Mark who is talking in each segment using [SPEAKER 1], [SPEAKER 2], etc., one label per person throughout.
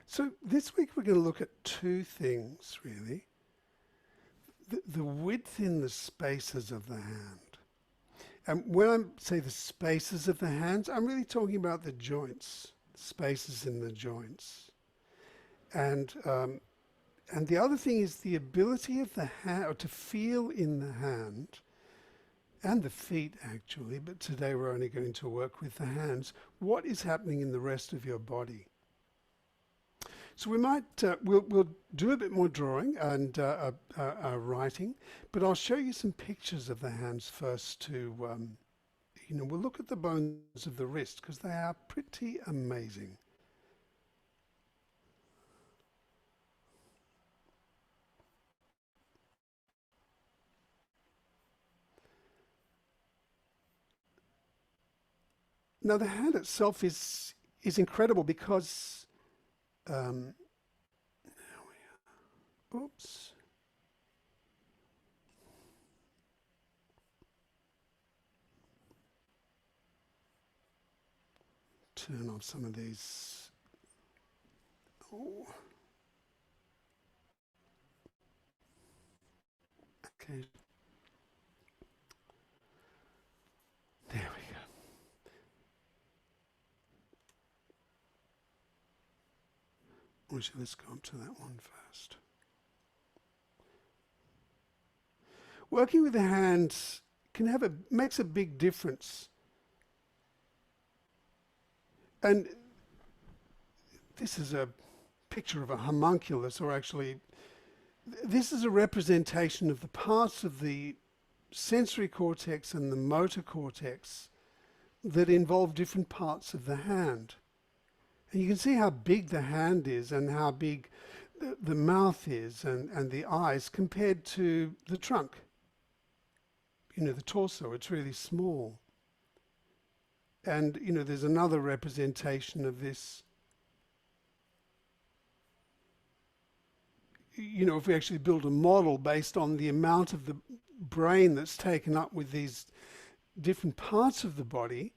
[SPEAKER 1] So this week we're going to look at two things, really. The width in the spaces of the hand. And when I say the spaces of the hands, I'm really talking about the joints, spaces in the joints. And the other thing is the ability of the hand, or to feel in the hand, and the feet actually, but today we're only going to work with the hands, what is happening in the rest of your body. So we might, we'll do a bit more drawing and writing, but I'll show you some pictures of the hands first to, we'll look at the bones of the wrist because they are pretty amazing. Now the hand itself is incredible because, oops. Turn off some of these. Oh. Okay. There we go. Actually, let's go up to that one first. Working with the hands makes a big difference. And this is a picture of a homunculus, or actually, this is a representation of the parts of the sensory cortex and the motor cortex that involve different parts of the hand. And you can see how big the hand is and how big the mouth is and the eyes compared to the trunk. The torso, it's really small. And, there's another representation of this. If we actually build a model based on the amount of the brain that's taken up with these different parts of the body,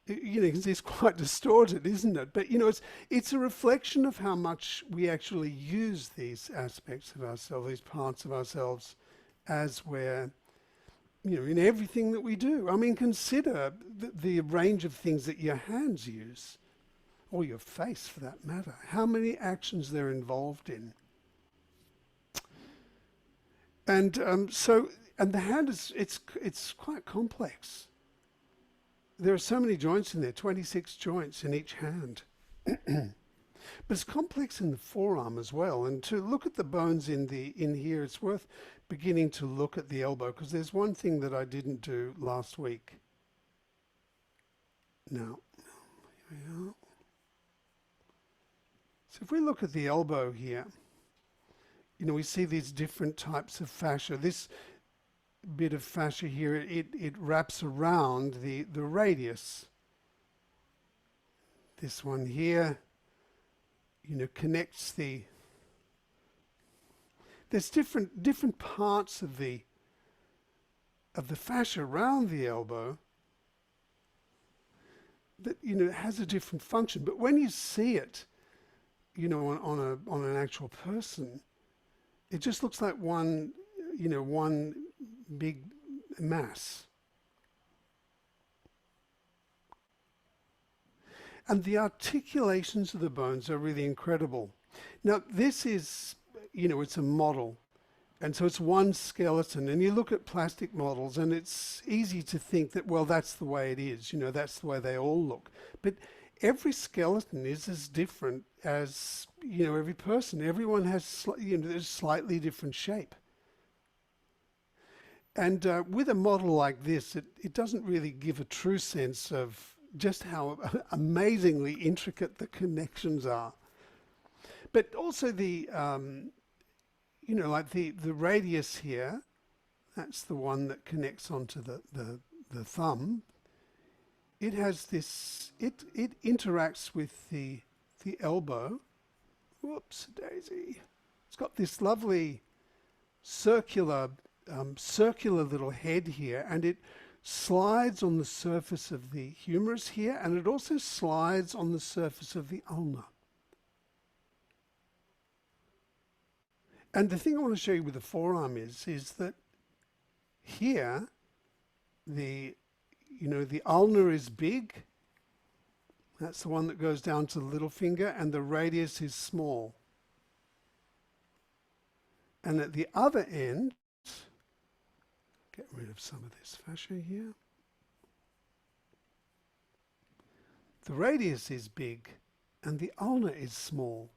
[SPEAKER 1] you can see it's quite distorted, isn't it? But, it's a reflection of how much we actually use these aspects of ourselves, these parts of ourselves, as we're in everything that we do. I mean, consider the range of things that your hands use, or your face for that matter, how many actions they're involved in. And and the hand it's quite complex. There are so many joints in there, 26 joints in each hand. But it's complex in the forearm as well. And to look at the bones in here, it's worth beginning to look at the elbow, because there's one thing that I didn't do last week. Now, here we are. So if we look at the elbow here, we see these different types of fascia. This bit of fascia here, it wraps around the radius. This one here, connects there's different parts of the fascia around the elbow that has a different function. But when you see it, on an actual person, it just looks like one big mass. And the articulations of the bones are really incredible. Now, this is, it's a model. And so it's one skeleton. And you look at plastic models and it's easy to think that, well, that's the way it is. That's the way they all look. But every skeleton is as different as, every person. Everyone has, there's slightly different shape. And with a model like this, it doesn't really give a true sense of just how amazingly intricate the connections are. But also the, like the radius here, that's the one that connects onto the thumb. It has this, it interacts with the elbow. Whoops, daisy. It's got this lovely circular little head here, and it slides on the surface of the humerus here, and it also slides on the surface of the ulna. And the thing I want to show you with the forearm is that here, the ulnar is big. That's the one that goes down to the little finger, and the radius is small. And at the other end, get rid of some of this fascia here. The radius is big and the ulnar is small.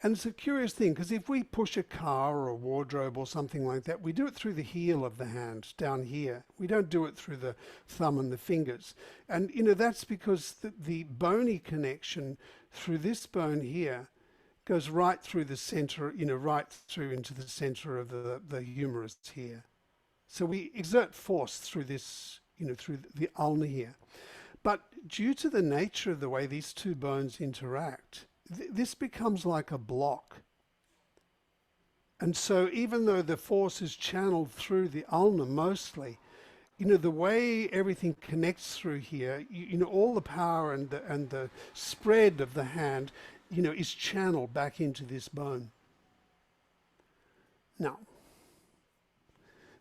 [SPEAKER 1] And it's a curious thing, because if we push a car or a wardrobe or something like that, we do it through the heel of the hand down here. We don't do it through the thumb and the fingers. And that's because the bony connection through this bone here goes right through the center, right through into the center of the humerus here. So we exert force through this, through the ulna here. But due to the nature of the way these two bones interact, this becomes like a block. And so even though the force is channeled through the ulna mostly, the way everything connects through here, all the power and the spread of the hand, is channeled back into this bone. Now,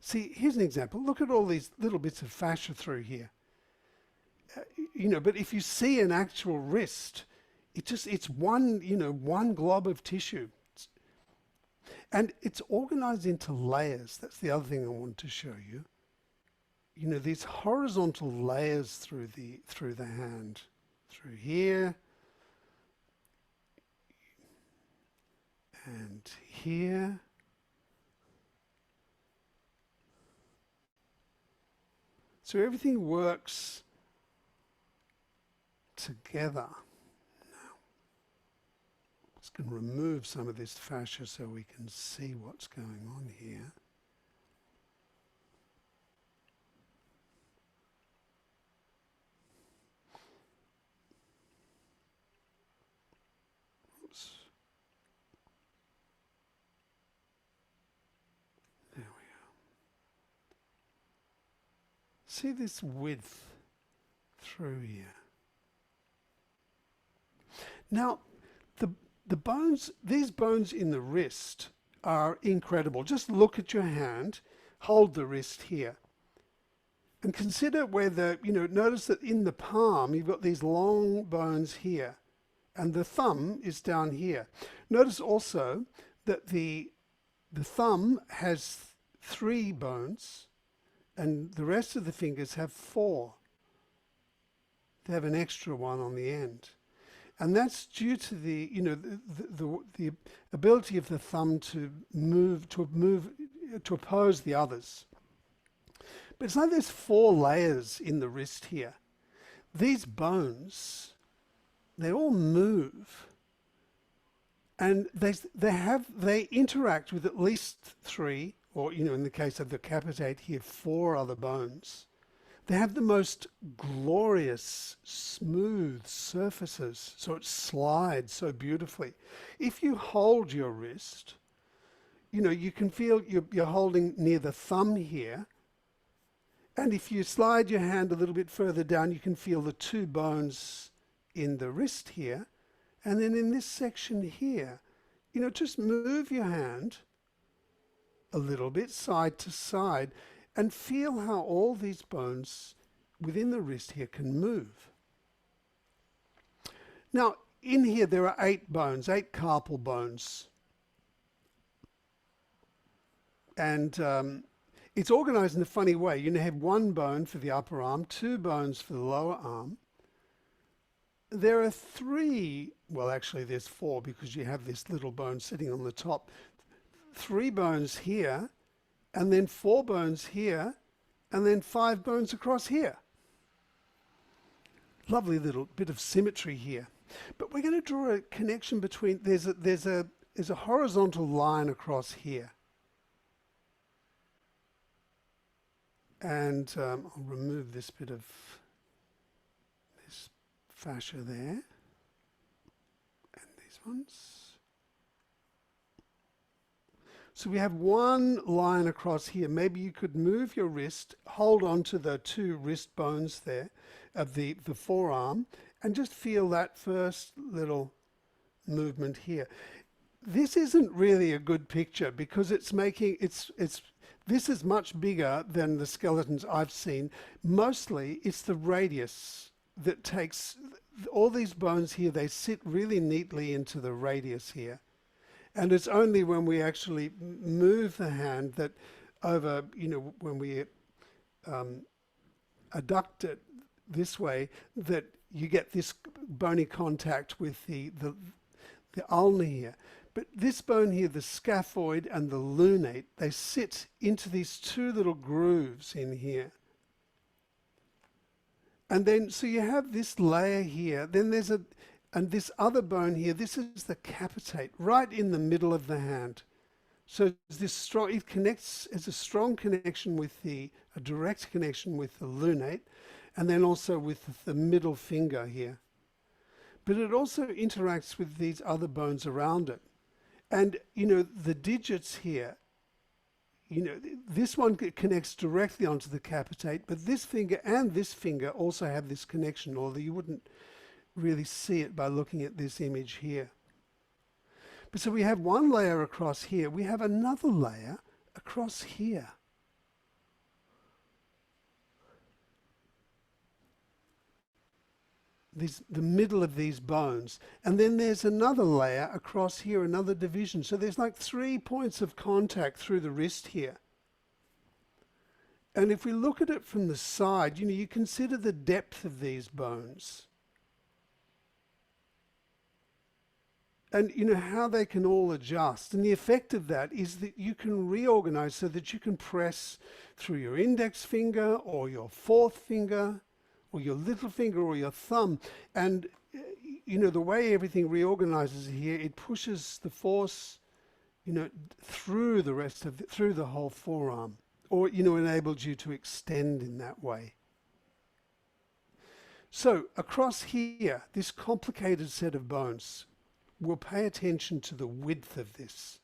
[SPEAKER 1] see, here's an example. Look at all these little bits of fascia through here. But if you see an actual wrist, it's one glob of tissue. And it's organized into layers. That's the other thing I want to show you. These horizontal layers through the hand. Through here. And here. So everything works together. Now, I'm just going to remove some of this fascia so we can see what's going on here. Oops. There we are. See this width through here. Now, the bones, these bones in the wrist are incredible. Just look at your hand, hold the wrist here, and consider where notice that in the palm you've got these long bones here, and the thumb is down here. Notice also that the thumb has 3 bones, and the rest of the fingers have 4. They have an extra one on the end. And that's due to the ability of the thumb to oppose the others. But it's like there's 4 layers in the wrist here. These bones, they all move, and they interact with at least 3, or in the case of the capitate here, 4 other bones. They have the most glorious, smooth surfaces, so it slides so beautifully. If you hold your wrist, you can feel you're holding near the thumb here, and if you slide your hand a little bit further down, you can feel the 2 bones in the wrist here, and then in this section here, just move your hand a little bit side to side, and feel how all these bones within the wrist here can move. Now, in here there are 8 bones, 8 carpal bones. And it's organized in a funny way. You have 1 bone for the upper arm, 2 bones for the lower arm. There are 3, well actually there's 4 because you have this little bone sitting on the top. 3 bones here, and then 4 bones here, and then 5 bones across here. Lovely little bit of symmetry here. But we're going to draw a connection between, there's a horizontal line across here. And I'll remove this bit of this fascia there, and these ones. So we have 1 line across here. Maybe you could move your wrist, hold on to the 2 wrist bones there of the forearm, and just feel that first little movement here. this isn't really a good picture because it's making, this is much bigger than the skeletons I've seen. Mostly it's the radius that takes, all these bones here, they sit really neatly into the radius here. And it's only when we actually move the hand that over, when we adduct it this way, that you get this bony contact with the ulna here. But this bone here, the scaphoid and the lunate, they sit into these two little grooves in here. And then, so you have this layer here, then there's and this other bone here, this is the capitate, right in the middle of the hand. So this strong, it connects, it's a strong connection with a direct connection with the lunate, and then also with the middle finger here. But it also interacts with these other bones around it. And, the digits here, this one connects directly onto the capitate, but this finger and this finger also have this connection, although you wouldn't really see it by looking at this image here. But so we have one layer across here, we have another layer across here. The middle of these bones, and then there's another layer across here, another division. So there's like 3 points of contact through the wrist here. And if we look at it from the side, you consider the depth of these bones. And how they can all adjust. And the effect of that is that you can reorganize so that you can press through your index finger or your fourth finger or your little finger or your thumb. And the way everything reorganizes here, it pushes the force through the rest of through the whole forearm, or enables you to extend in that way. So across here, this complicated set of bones, we'll pay attention to the width of this.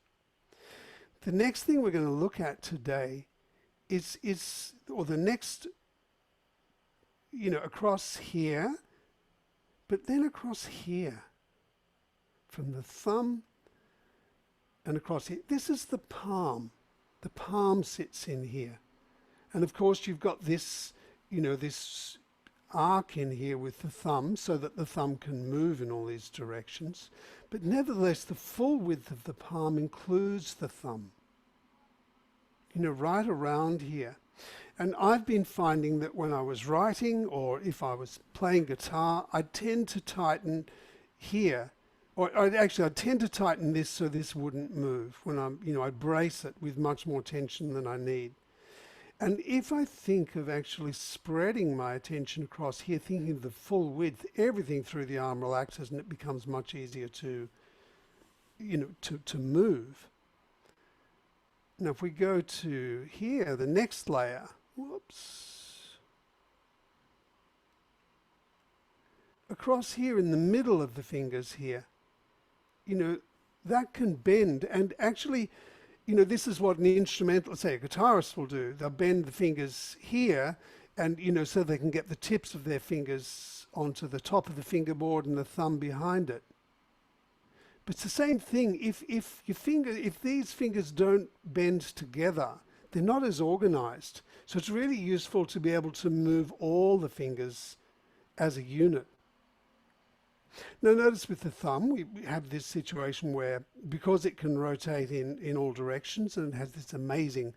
[SPEAKER 1] The next thing we're going to look at today is the next, across here, but then across here, from the thumb and across here. This is the palm. The palm sits in here. And of course you've got this, this arc in here with the thumb so that the thumb can move in all these directions. But nevertheless, the full width of the palm includes the thumb, right around here. And I've been finding that when I was writing or if I was playing guitar, I'd tend to tighten here, or I'd tend to tighten this so this wouldn't move when I'd brace it with much more tension than I need. And if I think of actually spreading my attention across here, thinking of the full width, everything through the arm relaxes and it becomes much easier to move. Now if we go to here, the next layer, across here in the middle of the fingers here, that can bend, and actually, this is what an instrumental, say a guitarist will do. They'll bend the fingers here and, so they can get the tips of their fingers onto the top of the fingerboard and the thumb behind it. But it's the same thing. If these fingers don't bend together, they're not as organized. So it's really useful to be able to move all the fingers as a unit. Now notice with the thumb, we have this situation where, because it can rotate in all directions and it has this amazing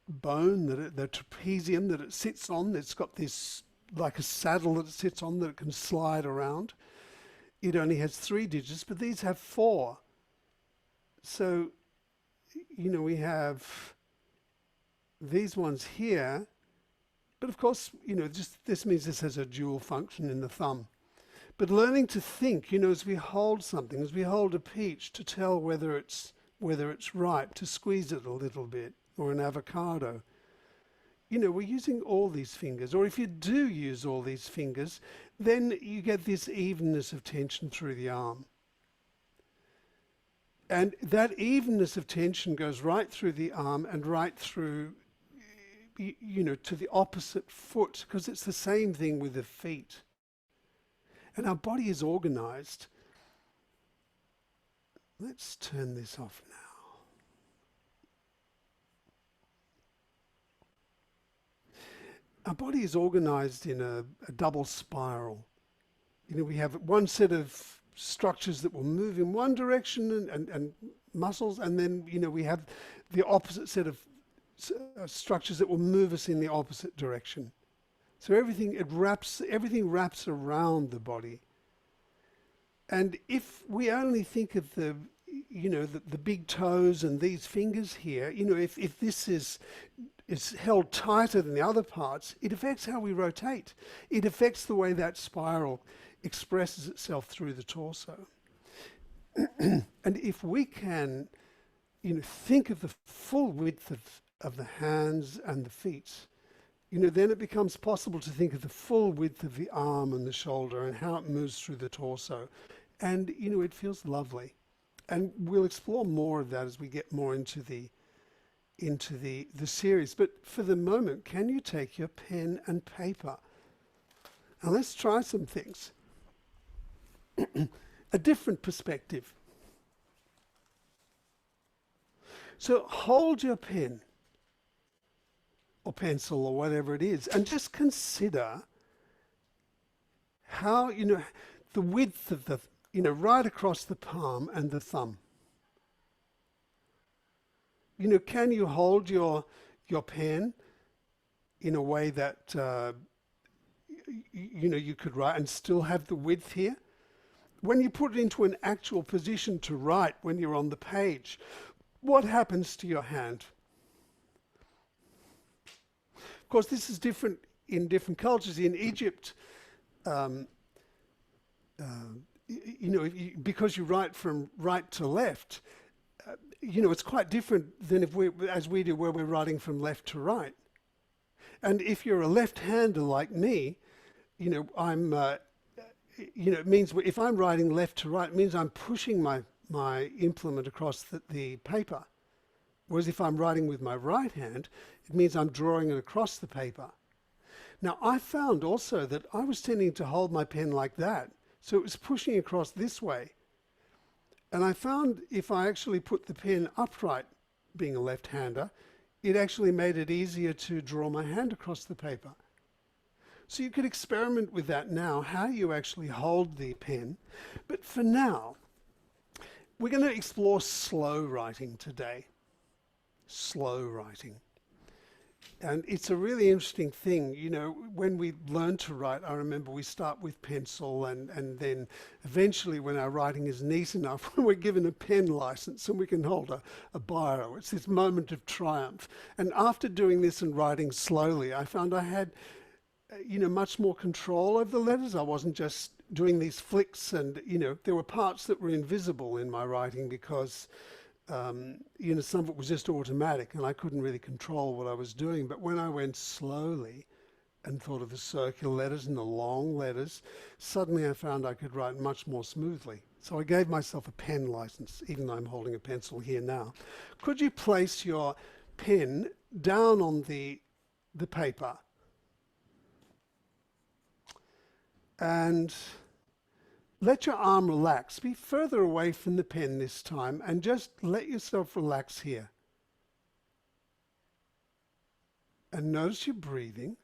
[SPEAKER 1] bone, the trapezium that it sits on, it's got this, like a saddle that it sits on that it can slide around. It only has 3 digits, but these have 4. So, we have these ones here, but of course, this means this has a dual function in the thumb. But learning to think, as we hold something, as we hold a peach, to tell whether it's ripe, to squeeze it a little bit, or an avocado. We're using all these fingers, or if you do use all these fingers, then you get this evenness of tension through the arm. And that evenness of tension goes right through the arm and right through, to the opposite foot, because it's the same thing with the feet. And our body is organized Let's turn this off now. Our body is organized in a double spiral. We have one set of structures that will move in one direction and muscles, and then, we have the opposite set of structures that will move us in the opposite direction. So everything wraps around the body. And if we only think of the big toes and these fingers here, if this is held tighter than the other parts, it affects how we rotate. It affects the way that spiral expresses itself through the torso. And if we can, think of the full width of the hands and the feet, then it becomes possible to think of the full width of the arm and the shoulder and how it moves through the torso. And, it feels lovely. And we'll explore more of that as we get more into the series. But for the moment, can you take your pen and paper? And let's try some things. A different perspective. So hold your pen or pencil or whatever it is, and just consider how, the width of the, right across the palm and the thumb. Can you hold your pen in a way that, you could write and still have the width here? When you put it into an actual position to write when you're on the page, what happens to your hand? Of course, this is different in different cultures. In Egypt, because you write from right to left, it's quite different than as we do, where we're writing from left to right. And if you're a left-hander like me, it means if I'm writing left to right, it means I'm pushing my implement across the paper. Whereas if I'm writing with my right hand, it means I'm drawing it across the paper. Now, I found also that I was tending to hold my pen like that. So it was pushing across this way. And I found if I actually put the pen upright, being a left-hander, it actually made it easier to draw my hand across the paper. So you could experiment with that now, how you actually hold the pen. But for now, we're going to explore slow writing today. Slow writing. And it's a really interesting thing. When we learn to write, I remember we start with pencil and then eventually when our writing is neat enough, we're given a pen license and we can hold a biro. It's this moment of triumph. And after doing this and writing slowly, I found I had much more control over the letters. I wasn't just doing these flicks and, there were parts that were invisible in my writing because, some of it was just automatic and I couldn't really control what I was doing. But when I went slowly and thought of the circular letters and the long letters, suddenly I found I could write much more smoothly. So I gave myself a pen license, even though I'm holding a pencil here now. Could you place your pen down on the paper? And let your arm relax. Be further away from the pen this time and just let yourself relax here. And notice your breathing.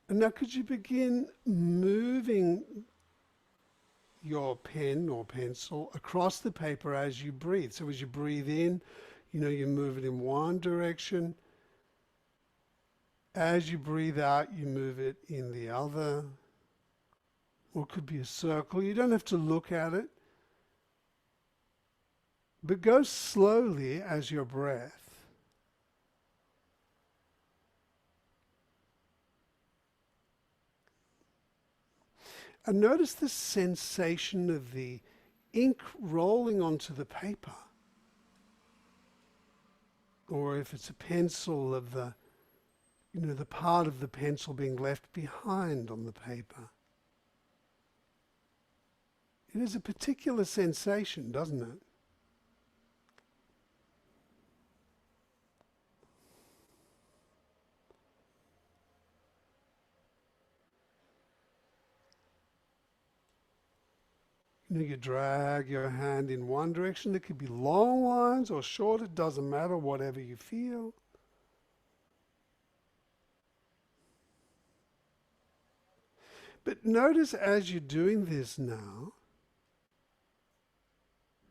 [SPEAKER 1] And now could you begin moving your pen or pencil across the paper as you breathe? So as you breathe in, you move it in one direction. As you breathe out, you move it in the other. Or it could be a circle. You don't have to look at it. But go slowly as your breath. And notice the sensation of the ink rolling onto the paper. Or if it's a pencil, of the part of the pencil being left behind on the paper. It is a particular sensation, doesn't it? You drag your hand in one direction. It could be long lines or short. It doesn't matter, whatever you feel. But notice as you're doing this now,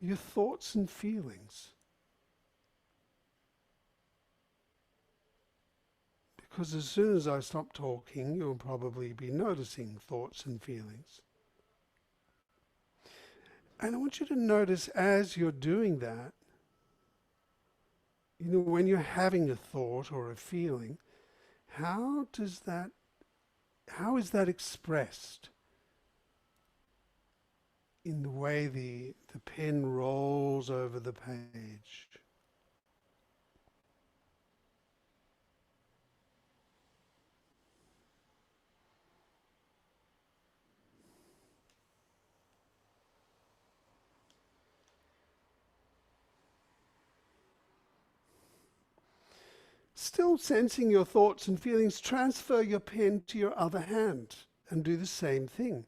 [SPEAKER 1] your thoughts and feelings. Because as soon as I stop talking, you'll probably be noticing thoughts and feelings. And I want you to notice as you're doing that, when you're having a thought or a feeling, how is that expressed in the way the pen rolls over the page? Still sensing your thoughts and feelings, transfer your pen to your other hand and do the same thing.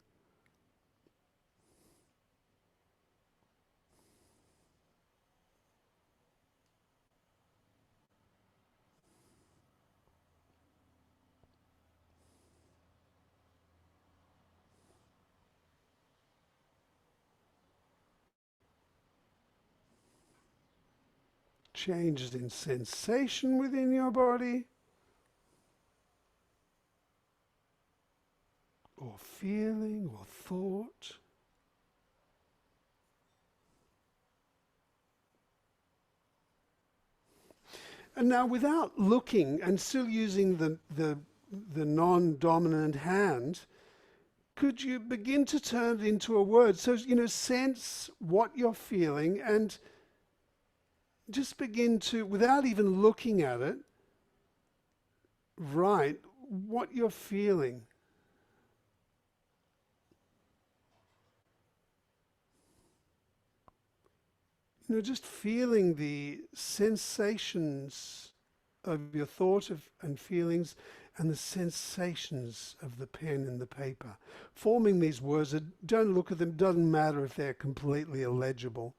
[SPEAKER 1] Changes in sensation within your body, or feeling, or thought. And now, without looking and still using the non-dominant hand, could you begin to turn it into a word? So, sense what you're feeling and just begin to, without even looking at it, write what you're feeling. Just feeling the sensations of your thought and feelings and the sensations of the pen and the paper. Forming these words, don't look at them, doesn't matter if they're completely illegible.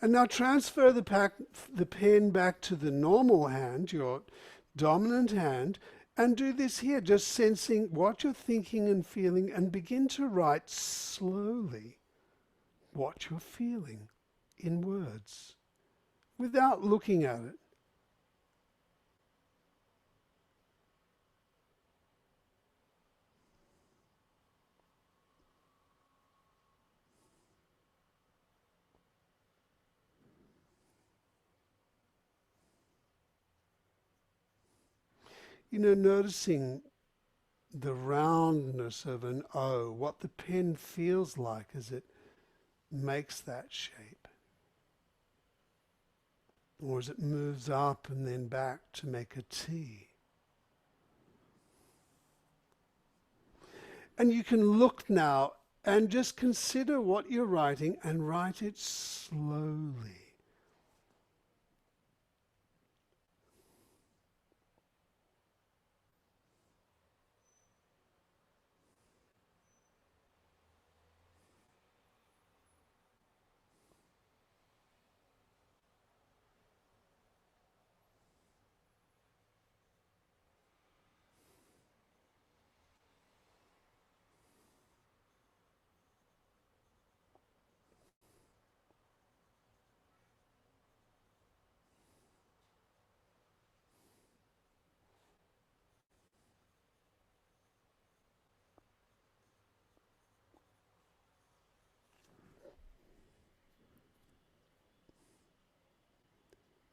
[SPEAKER 1] And now transfer the pen back to the normal hand, your dominant hand, and do this here, just sensing what you're thinking and feeling, and begin to write slowly what you're feeling in words without looking at it. Noticing the roundness of an O, what the pen feels like as it makes that shape. Or as it moves up and then back to make a T. And you can look now and just consider what you're writing and write it slowly.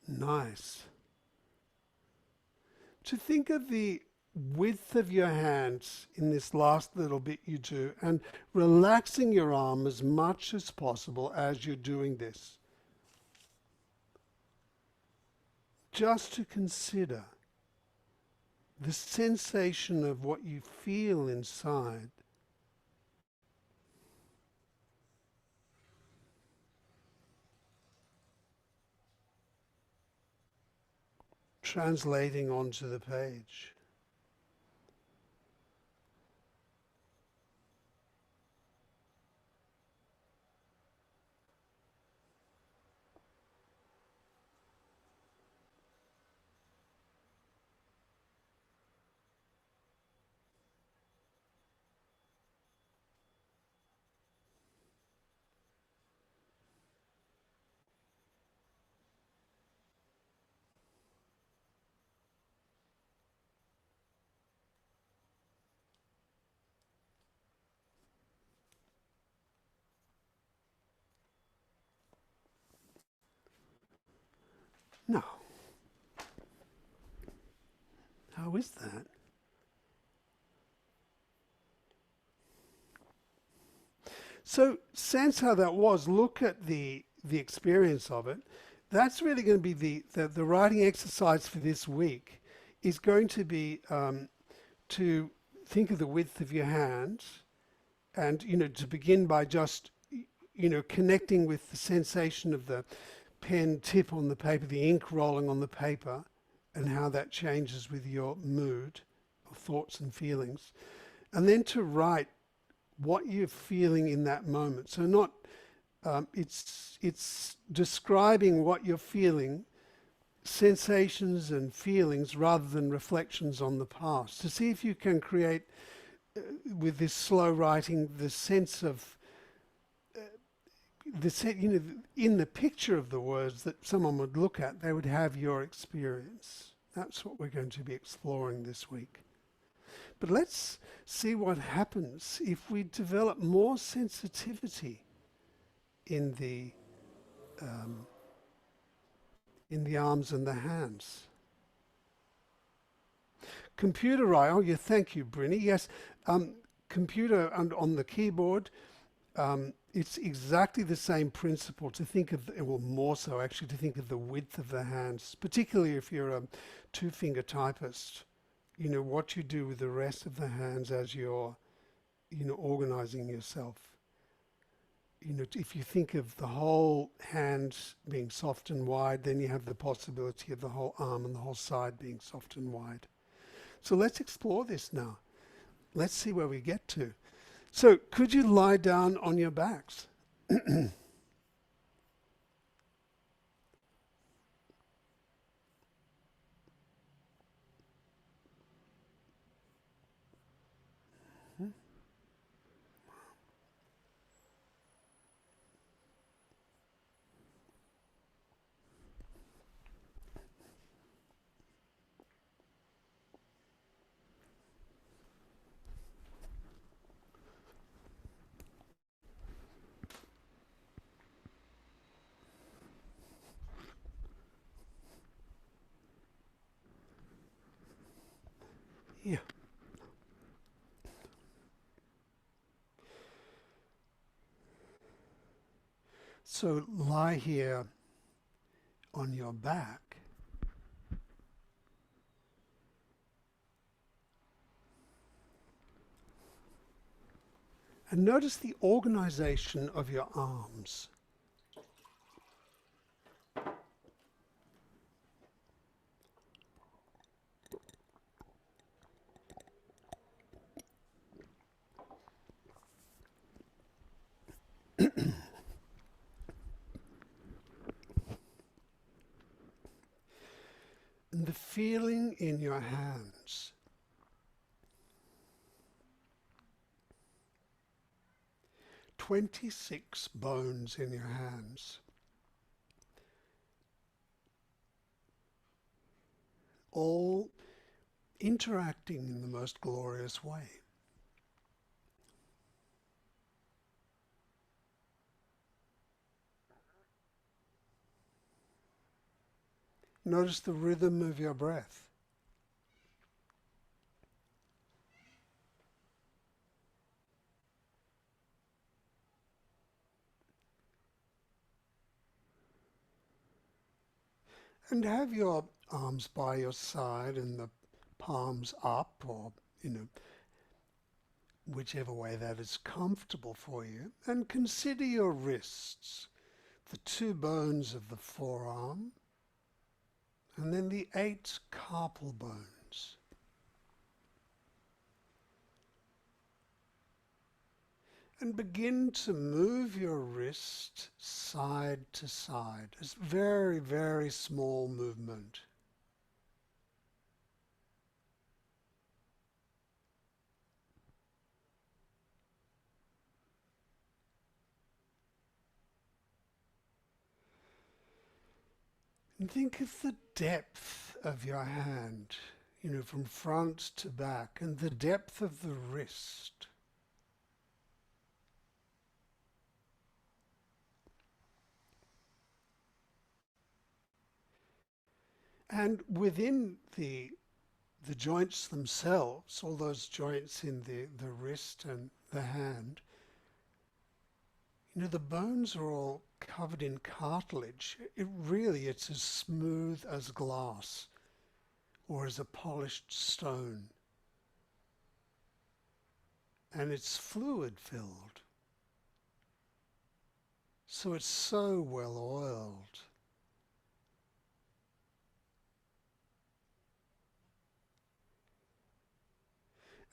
[SPEAKER 1] Nice. To think of the width of your hands in this last little bit you do, and relaxing your arm as much as possible as you're doing this. Just to consider the sensation of what you feel inside. translating onto the page. Now, how is that? So sense how that was. Look at the experience of it. That's really going to be the writing exercise for this week is going to be to think of the width of your hands and, to begin by just, connecting with the sensation of the pen tip on the paper, the ink rolling on the paper, and how that changes with your mood or thoughts and feelings. And then to write what you're feeling in that moment. So not, it's describing what you're feeling, sensations and feelings rather than reflections on the past. To see if you can create, with this slow writing, the sense of, in the picture of the words that someone would look at, they would have your experience. That's what we're going to be exploring this week. But let's see what happens if we develop more sensitivity in the arms and the hands. Computer writing. Oh, yeah, thank you, Brinny. Yes, computer and on the keyboard. It's exactly the same principle to think of, well, more so actually, to think of the width of the hands, particularly if you're a two-finger typist. What you do with the rest of the hands as you're, organizing yourself. If you think of the whole hand being soft and wide, then you have the possibility of the whole arm and the whole side being soft and wide. So let's explore this now. Let's see where we get to. So could you lie down on your backs? Yeah. So lie here on your back. And notice the organization of your arms. And the feeling in your hands. "26 bones in your hands, all interacting in the most glorious way. Notice the rhythm of your breath. And have your arms by your side and the palms up, or, whichever way that is comfortable for you. And consider your wrists, the two bones of the forearm and then the 8 carpal bones. And begin to move your wrist side to side. It's very, very small movement. And think of the depth of your hand, from front to back, and the depth of the wrist. And within the joints themselves, all those joints in the wrist and the hand, the bones are all covered in cartilage. It's as smooth as glass or as a polished stone. And it's fluid filled. So it's so well oiled.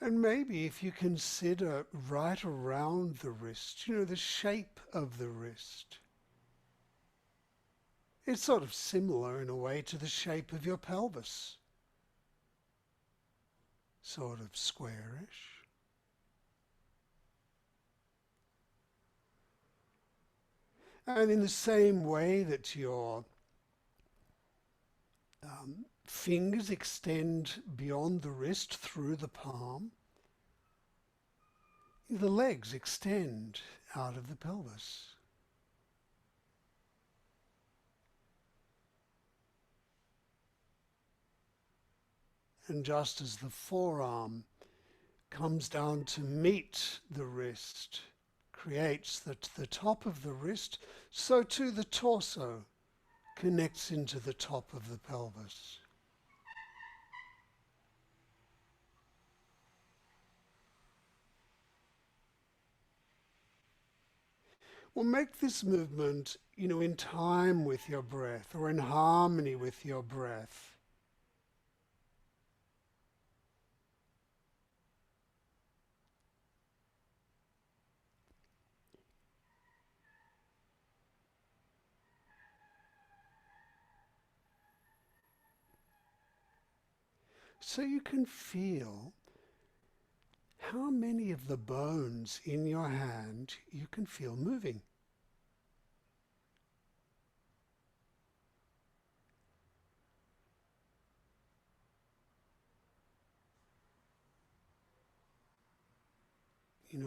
[SPEAKER 1] And maybe if you consider right around the wrist, the shape of the wrist, it's sort of similar in a way to the shape of your pelvis. Sort of squarish. And in the same way that your fingers extend beyond the wrist through the palm, the legs extend out of the pelvis. And just as the forearm comes down to meet the wrist, creates the top of the wrist, so too the torso connects into the top of the pelvis. Well, make this movement, in time with your breath or in harmony with your breath. So you can feel how many of the bones in your hand you can feel moving.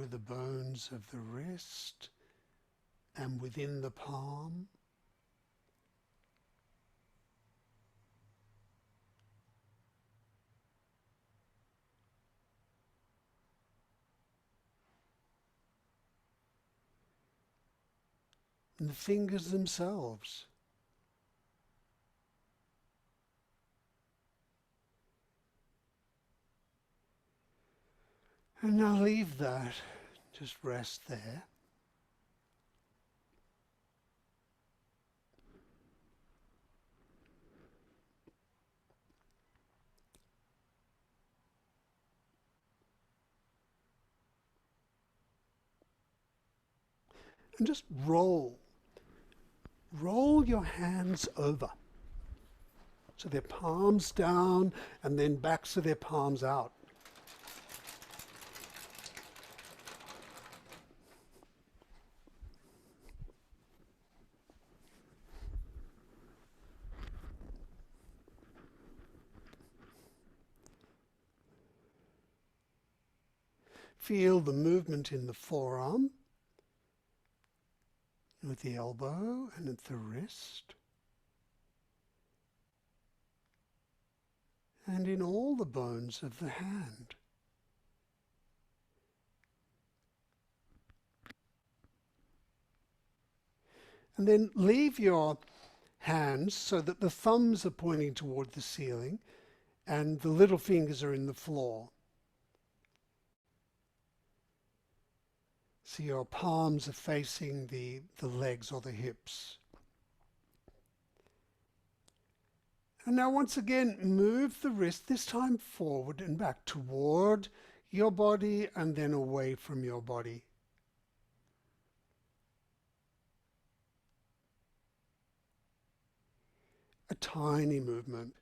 [SPEAKER 1] The bones of the wrist and within the palm. And the fingers themselves. And now leave that, just rest there. And just roll your hands over. So their palms down and then backs of their palms out. Feel the movement in the forearm, with the elbow and at the wrist. And in all the bones of the hand. And then leave your hands so that the thumbs are pointing toward the ceiling and the little fingers are in the floor. So your palms are facing the legs or the hips. And now once again, move the wrist, this time forward and back toward your body and then away from your body. A tiny movement.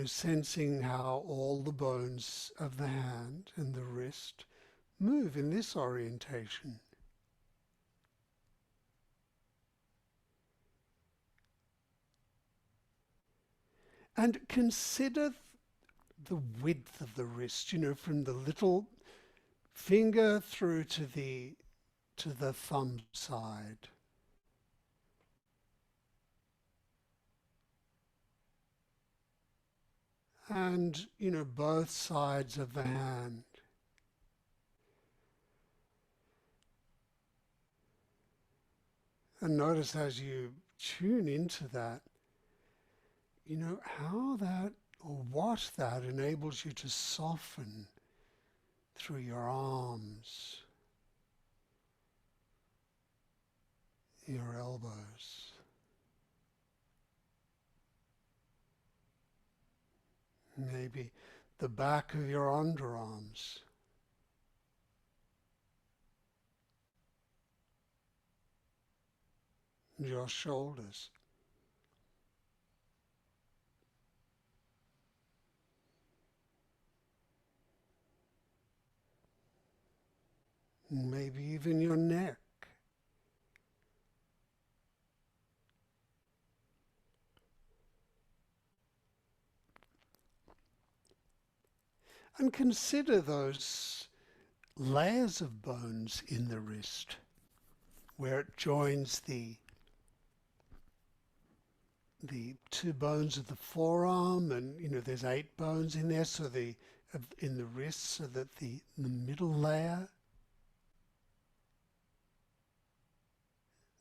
[SPEAKER 1] Sensing how all the bones of the hand and the wrist move in this orientation. And consider the width of the wrist, from the little finger through to the thumb side. And, both sides of the hand. And notice as you tune into that, how that or what that enables you to soften through your arms, your elbows. Maybe the back of your underarms. Your shoulders. Maybe even your neck. And consider those layers of bones in the wrist where it joins the two bones of the forearm, and there's 8 bones in there, so in the wrist, so that the middle layer,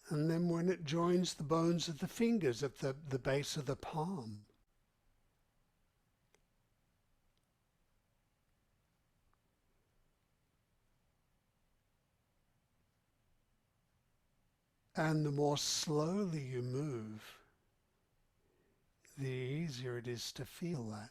[SPEAKER 1] and then when it joins the bones of the fingers at the base of the palm. And the more slowly you move, the easier it is to feel that.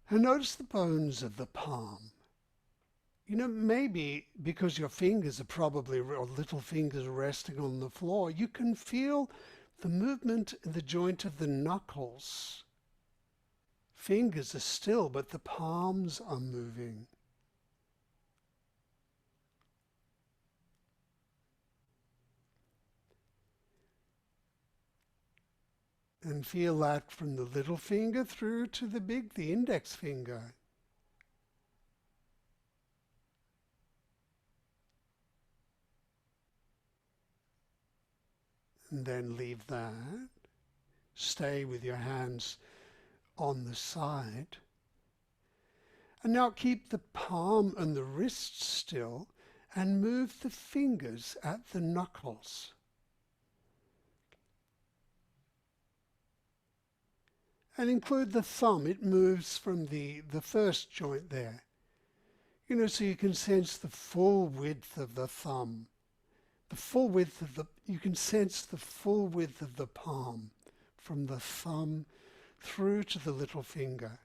[SPEAKER 1] And notice the bones of the palm. Maybe because your fingers are probably, or little fingers resting on the floor, you can feel the movement in the joint of the knuckles. Fingers are still, but the palms are moving. And feel that from the little finger through to the index finger. And then leave that. Stay with your hands on the side. And now keep the palm and the wrist still and move the fingers at the knuckles. And include the thumb. It moves from the first joint there. So you can sense the full width of the thumb. You can sense the full width of the palm from the thumb through to the little finger.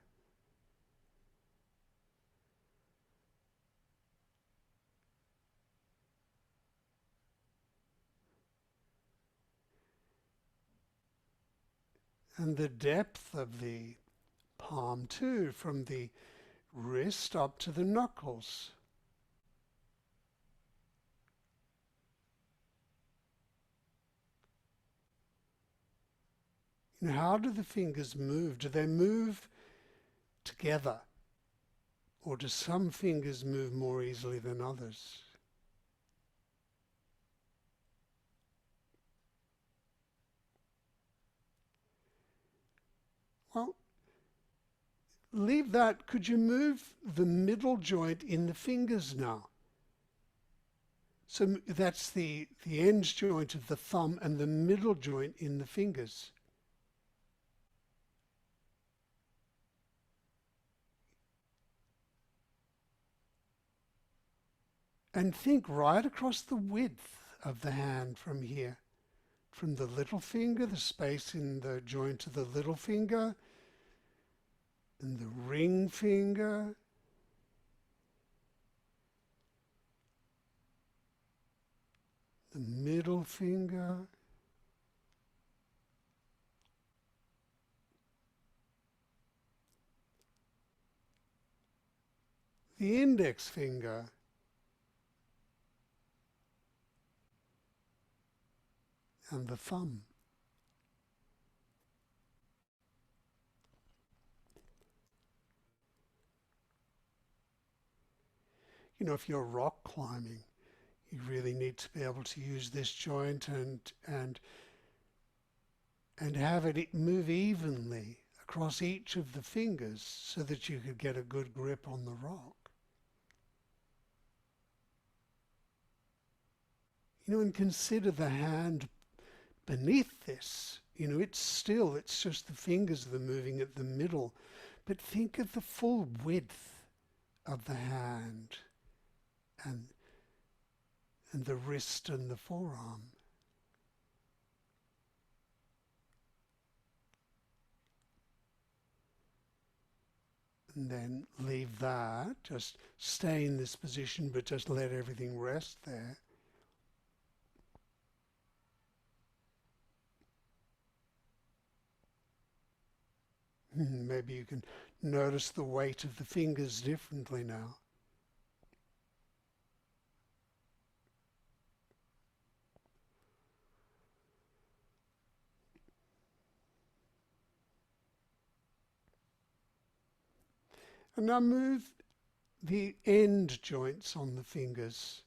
[SPEAKER 1] And the depth of the palm too, from the wrist up to the knuckles. How do the fingers move? Do they move together? Or do some fingers move more easily than others? Well, leave that. Could you move the middle joint in the fingers now? So that's the end joint of the thumb and the middle joint in the fingers. And think right across the width of the hand from here. From the little finger, the space in the joint of the little finger, and the ring finger, the middle finger, the index finger, and the thumb. You know, if you're rock climbing, you really need to be able to use this joint and have it move evenly across each of the fingers so that you could get a good grip on the rock. You know, and consider the hand beneath this. You know, it's just the fingers that are moving at the middle. But think of the full width of the hand and the wrist and the forearm. And then leave that, just stay in this position, but just let everything rest there. Maybe you can notice the weight of the fingers differently now. And now move the end joints on the fingers.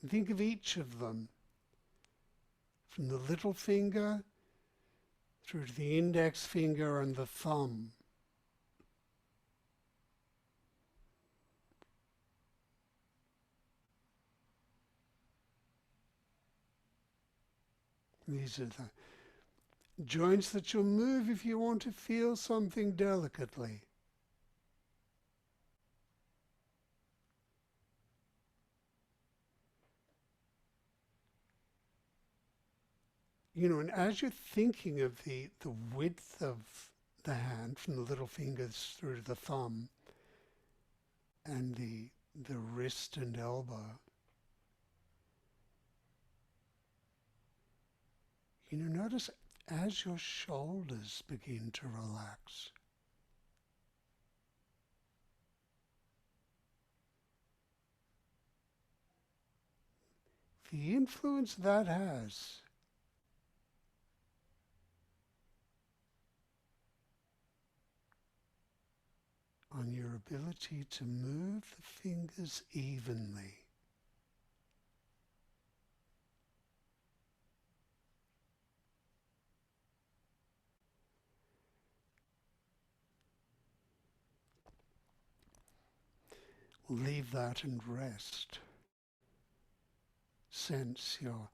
[SPEAKER 1] Think of each of them, from the little finger through to the index finger and the thumb. These are the joints that you'll move if you want to feel something delicately. You know, and as you're thinking of the width of the hand from the little fingers through to the thumb and the wrist and elbow, you know, notice as your shoulders begin to relax. The influence that has on your ability to move the fingers evenly. Leave that and rest. Sense your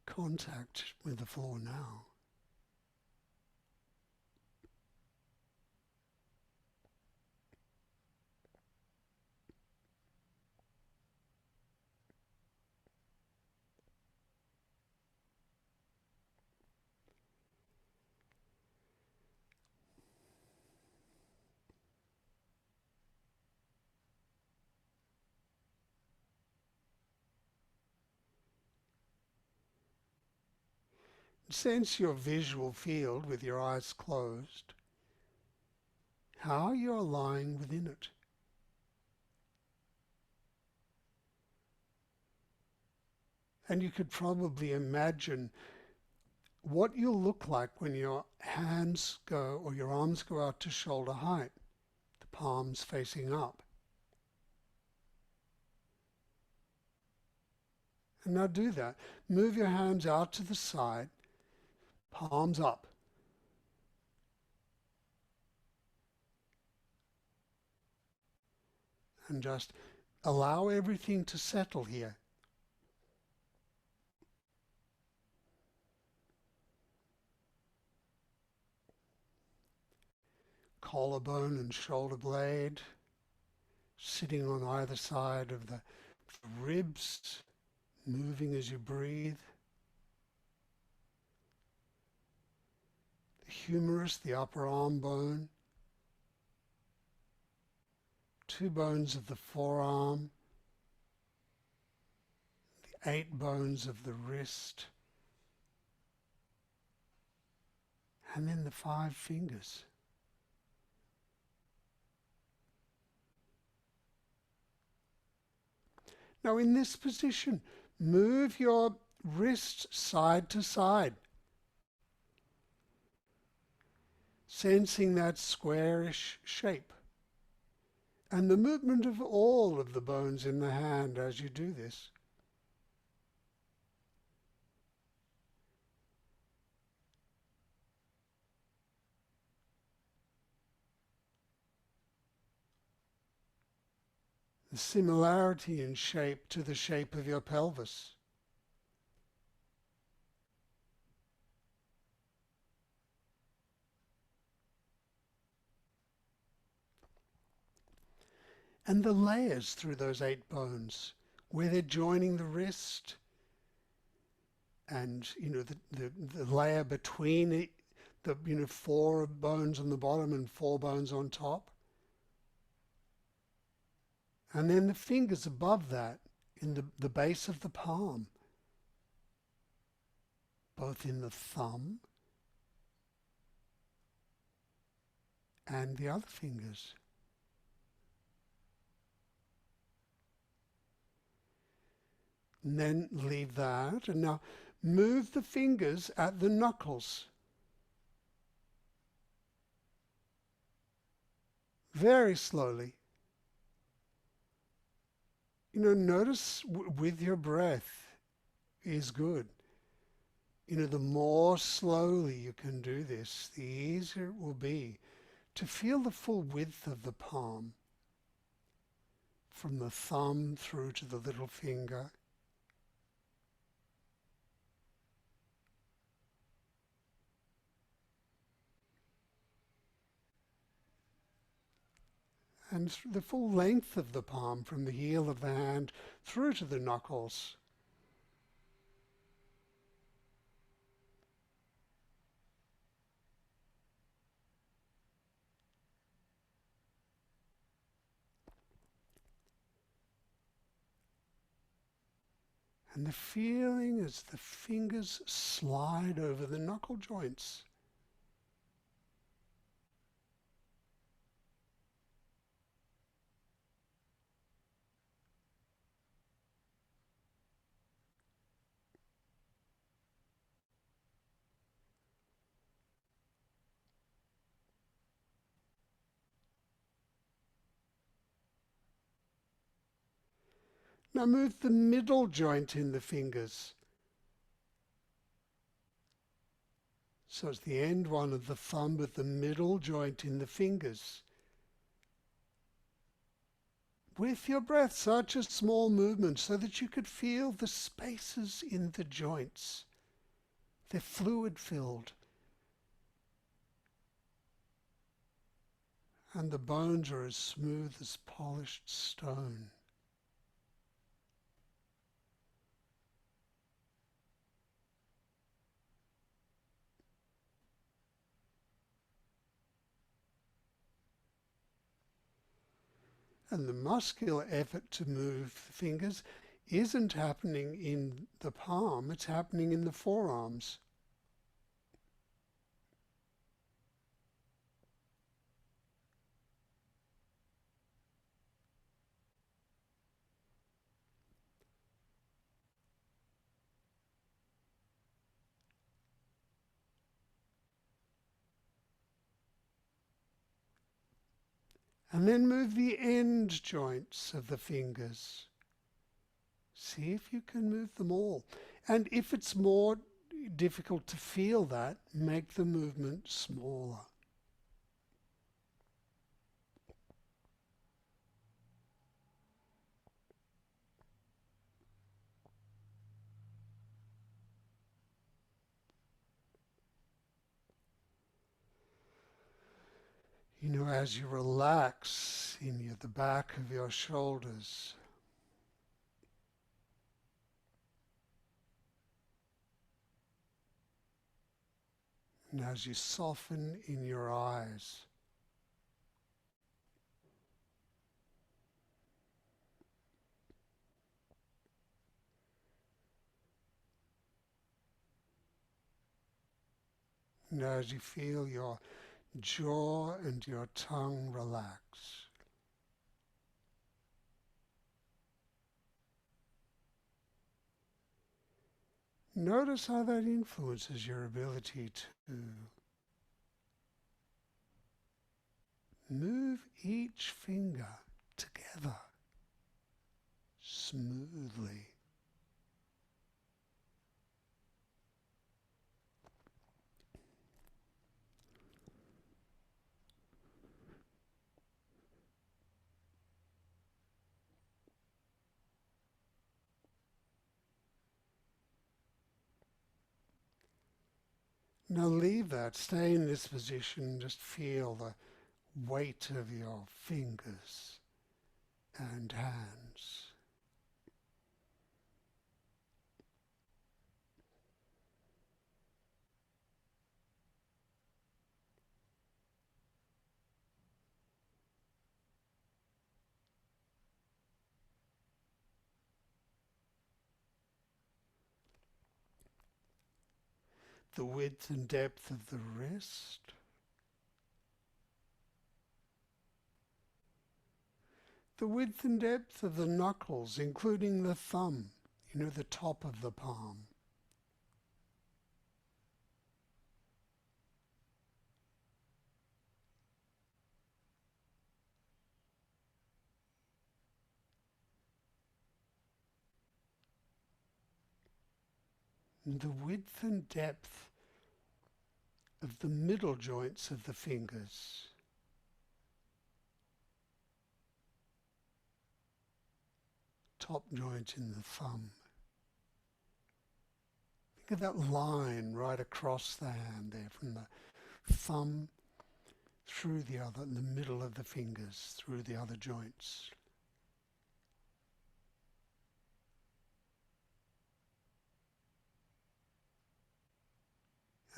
[SPEAKER 1] contact with the floor now. Sense your visual field with your eyes closed, how you're lying within it. And you could probably imagine what you'll look like when your hands go or your arms go out to shoulder height, the palms facing up. And now do that. Move your hands out to the side, palms up. And just allow everything to settle here. Collarbone and shoulder blade, sitting on either side of the ribs, moving as you breathe. The humerus, the upper arm bone. 2 bones of the forearm. The 8 bones of the wrist. And then the 5 fingers. Now in this position, move your wrist side to side, sensing that squarish shape and the movement of all of the bones in the hand as you do this. The similarity in shape to the shape of your pelvis. And the layers through those 8 bones, where they're joining the wrist, and the layer between it, the 4 bones on the bottom and 4 bones on top. And then the fingers above that, in the base of the palm, both in the thumb and the other fingers. And then leave that, and now move the fingers at the knuckles. Very slowly. Notice with your breath is good. The more slowly you can do this, the easier it will be to feel the full width of the palm, from the thumb through to the little finger. And the full length of the palm from the heel of the hand through to the knuckles. And the feeling as the fingers slide over the knuckle joints. Now move the middle joint in the fingers. So it's the end one of the thumb with the middle joint in the fingers. With your breath, such a small movement so that you could feel the spaces in the joints. They're fluid filled. And the bones are as smooth as polished stone. And the muscular effort to move the fingers isn't happening in the palm, it's happening in the forearms. And then move the end joints of the fingers. See if you can move them all. And if it's more difficult to feel that, make the movement smaller. As you relax in the back of your shoulders, and as you soften in your eyes, and as you feel your jaw and your tongue relax. Notice how that influences your ability to move each finger together smoothly. Now leave that, stay in this position, just feel the weight of your fingers and hands. The width and depth of the wrist. The width and depth of the knuckles, including the thumb, the top of the palm. And the width and depth of the middle joints of the fingers. Top joint in the thumb. Think of that line right across the hand there, from the thumb through the middle of the fingers, through the other joints.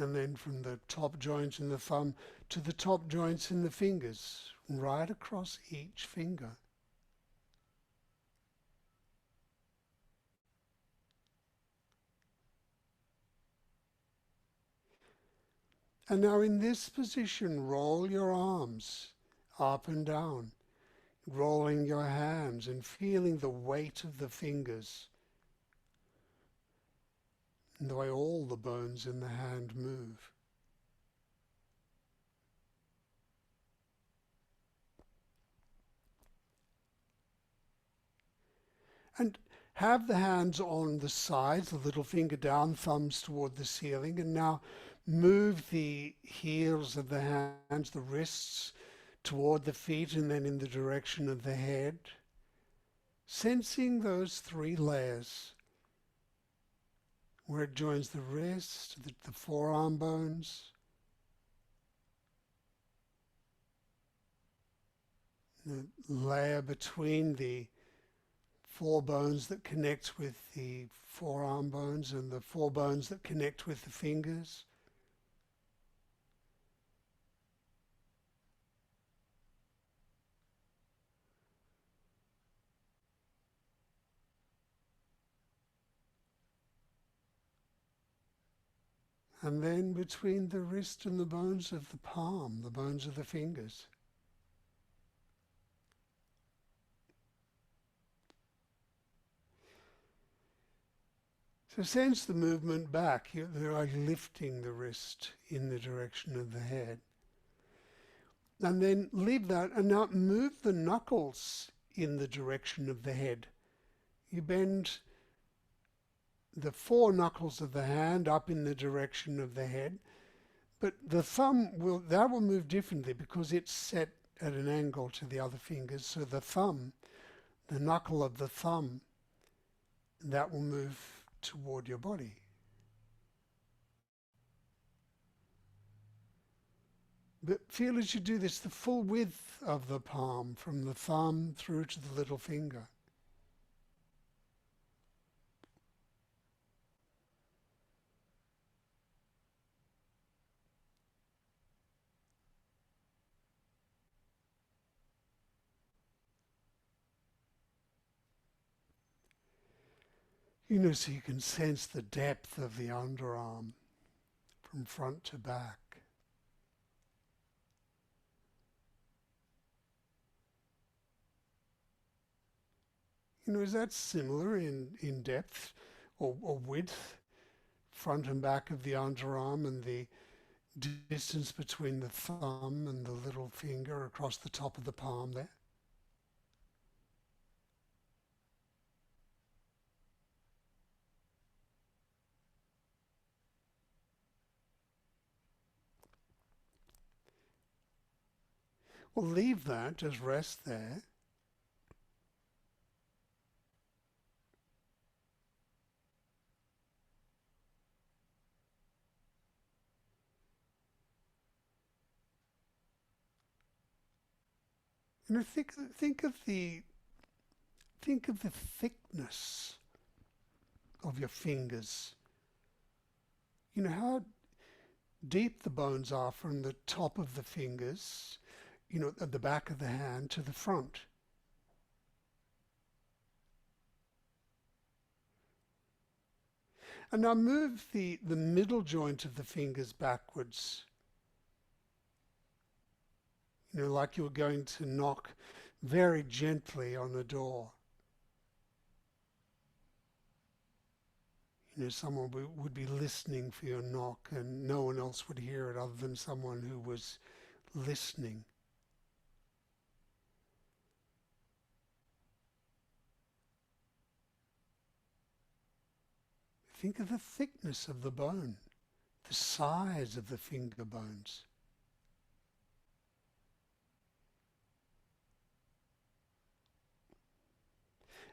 [SPEAKER 1] And then from the top joint in the thumb to the top joints in the fingers, right across each finger. And now in this position, roll your arms up and down, rolling your hands and feeling the weight of the fingers and the way all the bones in the hand move. And have the hands on the sides, the little finger down, thumbs toward the ceiling, and now move the heels of the hands, the wrists, toward the feet and then in the direction of the head. Sensing those three layers, where it joins the wrist, the forearm bones, the layer between the four bones that connect with the forearm bones and the four bones that connect with the fingers. And then between the wrist and the bones of the palm, the bones of the fingers. So sense the movement back. You're like lifting the wrist in the direction of the head. And then leave that and now move the knuckles in the direction of the head. You bend the four knuckles of the hand up in the direction of the head, but the thumb will move differently because it's set at an angle to the other fingers. So the thumb, the knuckle of the thumb, that will move toward your body. But feel as you do this, the full width of the palm, from the thumb through to the little finger. So you can sense the depth of the underarm from front to back. Is that similar in depth or width, front and back of the underarm, and the distance between the thumb and the little finger across the top of the palm there? Well, leave that, just rest there. Think of the thickness of your fingers. How deep the bones are from the top of the fingers, at the back of the hand to the front. And now move the middle joint of the fingers backwards. Like you were going to knock very gently on a door. Someone would be listening for your knock, and no one else would hear it other than someone who was listening. Think of the thickness of the bone, the size of the finger bones.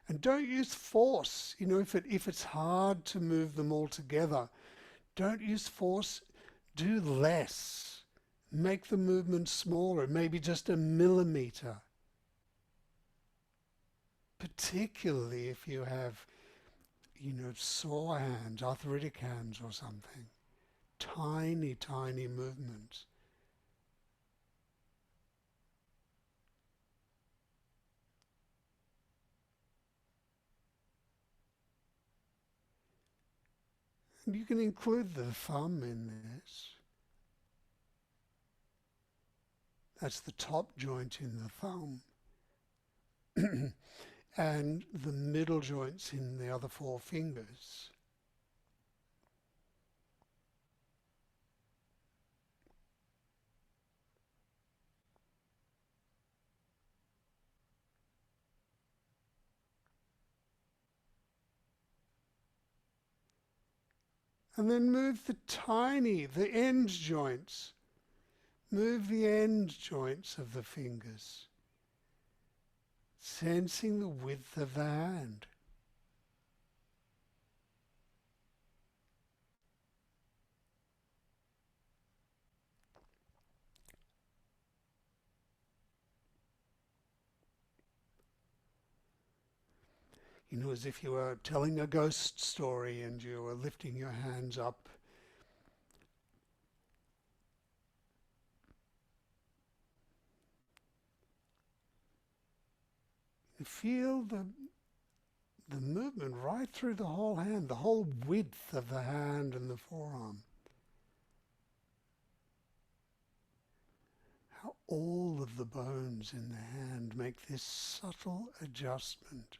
[SPEAKER 1] And don't use force. If it's hard to move them all together, don't use force. Do less. Make the movement smaller, maybe just a millimeter. Particularly if you have, sore hands, arthritic hands or something. Tiny, tiny movements. And you can include the thumb in this. That's the top joint in the thumb. And the middle joints in the other four fingers. And then move the end joints. Move the end joints of the fingers, sensing the width of the hand. As if you were telling a ghost story and you were lifting your hands up. Feel the movement right through the whole hand, the whole width of the hand and the forearm. How all of the bones in the hand make this subtle adjustment.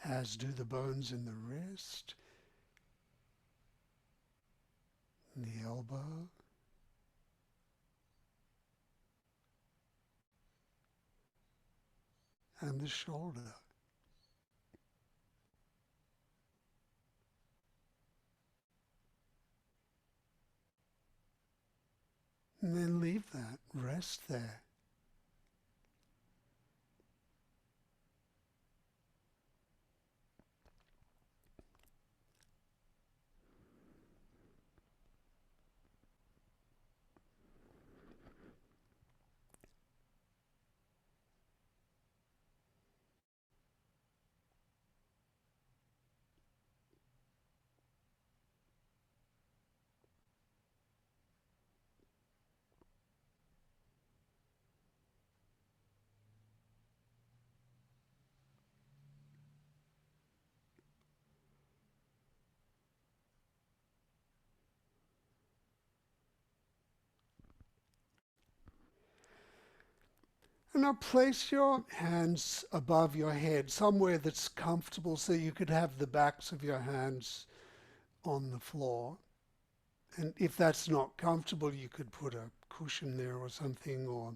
[SPEAKER 1] As do the bones in the wrist, the elbow, and the shoulder. And then leave that, rest there. And now place your hands above your head, somewhere that's comfortable, so you could have the backs of your hands on the floor. And if that's not comfortable, you could put a cushion there or something, or,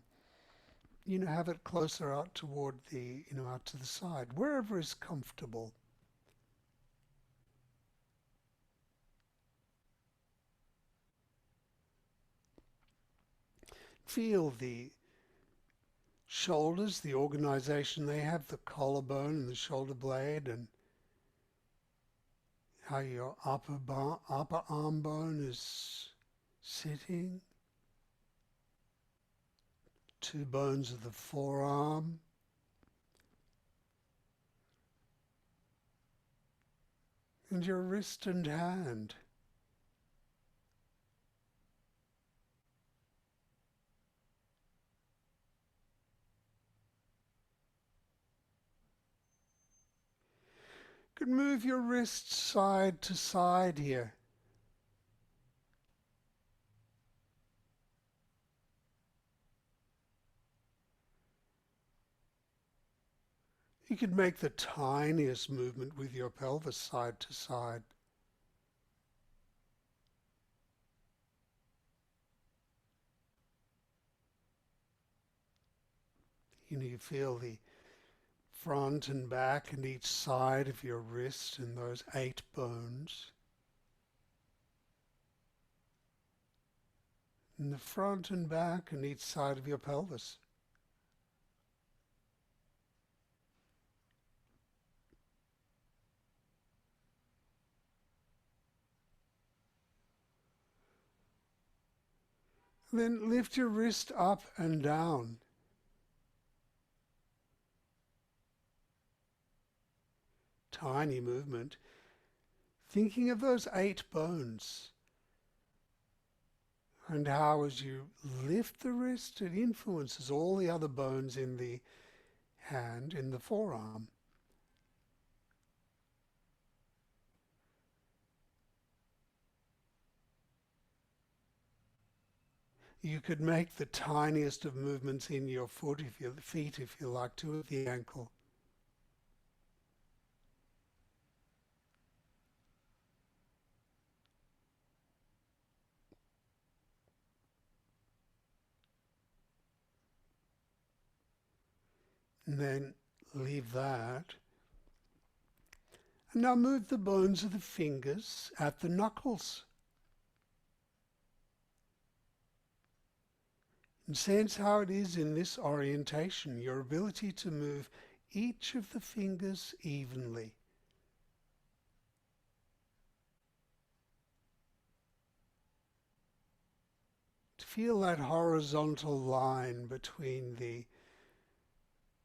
[SPEAKER 1] have it closer out toward out to the side, wherever is comfortable. Feel the shoulders, the organization they have, the collarbone and the shoulder blade, and how your upper arm bone is sitting. Two bones of the forearm. And your wrist and hand. You could move your wrists side to side here. You could make the tiniest movement with your pelvis side to side. You feel the front and back and each side of your wrist and those 8 bones. And the front and back and each side of your pelvis. Then lift your wrist up and down. Tiny movement. Thinking of those 8 bones. And how as you lift the wrist, it influences all the other bones in the hand, in the forearm. You could make the tiniest of movements in your feet if you like to, at the ankle. And then leave that. And now move the bones of the fingers at the knuckles. And sense how it is in this orientation, your ability to move each of the fingers evenly. To feel that horizontal line between the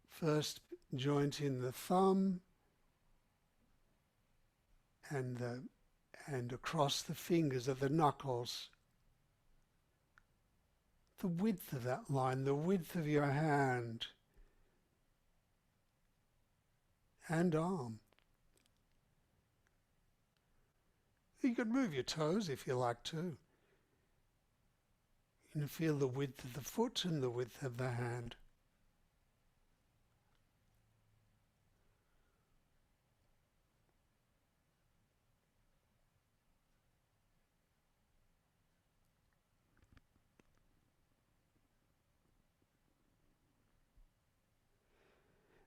[SPEAKER 1] first joint in the thumb and across the fingers at the knuckles. The width of that line, the width of your hand and arm. You could move your toes if you like to. You can feel the width of the foot and the width of the hand.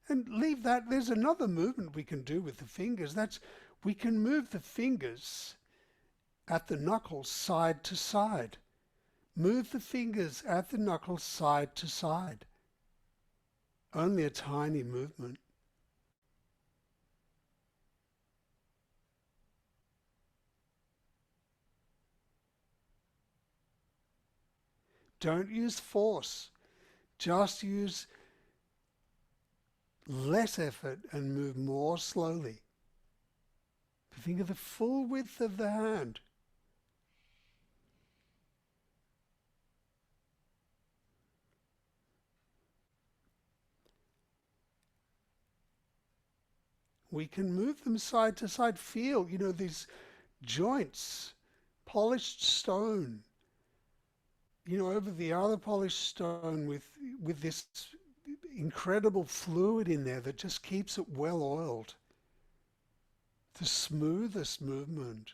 [SPEAKER 1] And leave that. There's another movement we can do with the fingers. We can move the fingers at the knuckles side to side. Move the fingers at the knuckles side to side. Only a tiny movement. Don't use force. Just use less effort and move more slowly. Think of the full width of the hand. We can move them side to side. Feel, these joints, polished stone, over the other polished stone with this incredible fluid in there that just keeps it well oiled. The smoothest movement.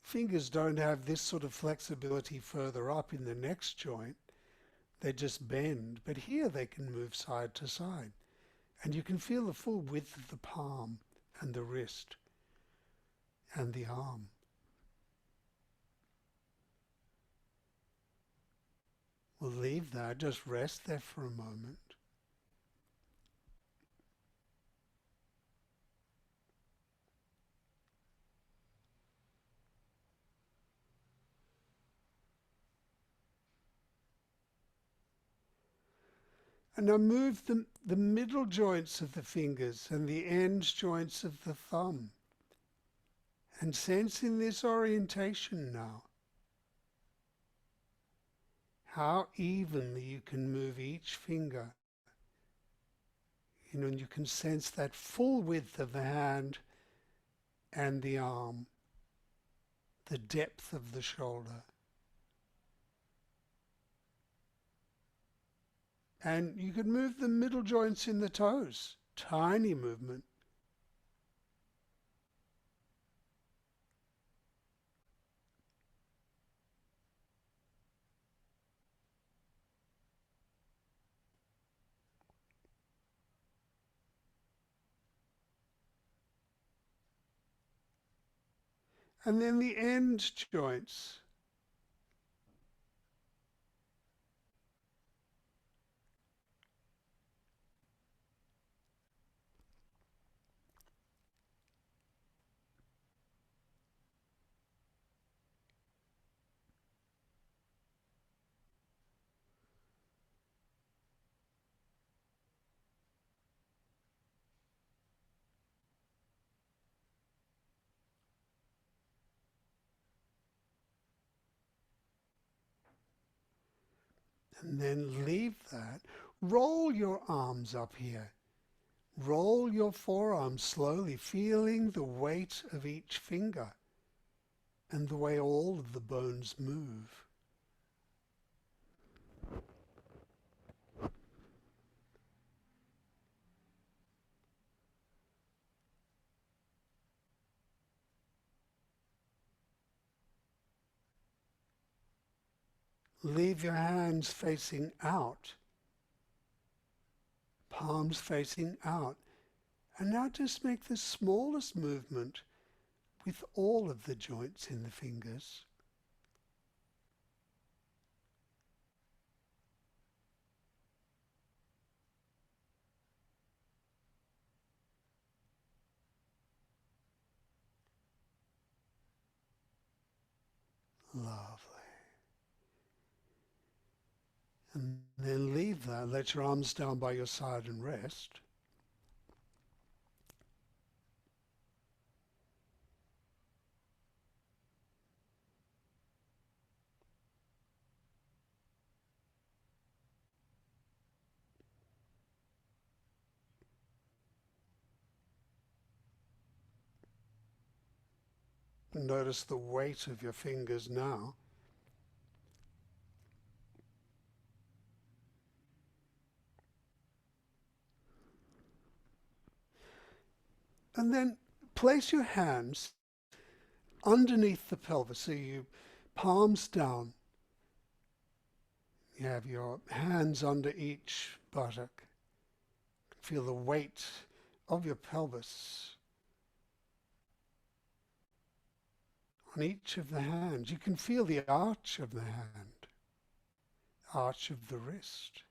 [SPEAKER 1] Fingers don't have this sort of flexibility further up in the next joint. They just bend, but here they can move side to side. And you can feel the full width of the palm and the wrist and the arm. We'll leave that, just rest there for a moment. And now move the middle joints of the fingers and the end joints of the thumb. And sense in this orientation now how evenly you can move each finger. And you can sense that full width of the hand and the arm, the depth of the shoulder. And you can move the middle joints in the toes. Tiny movement. And then the end joints. And then leave that. Roll your arms up here. Roll your forearms slowly, feeling the weight of each finger and the way all of the bones move. Leave your hands facing out, palms facing out. And now just make the smallest movement with all of the joints in the fingers. Lovely. And then leave that. Let your arms down by your side and rest. Notice the weight of your fingers now. And then place your hands underneath the pelvis, so you palms down. You have your hands under each buttock. Feel the weight of your pelvis on each of the hands. You can feel the arch of the hand, arch of the wrist.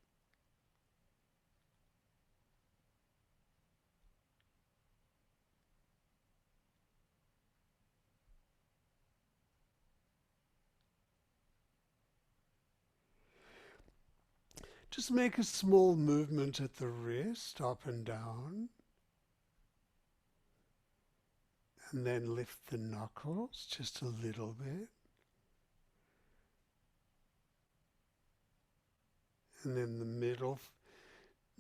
[SPEAKER 1] Just make a small movement at the wrist, up and down. And then lift the knuckles just a little bit. And then the middle,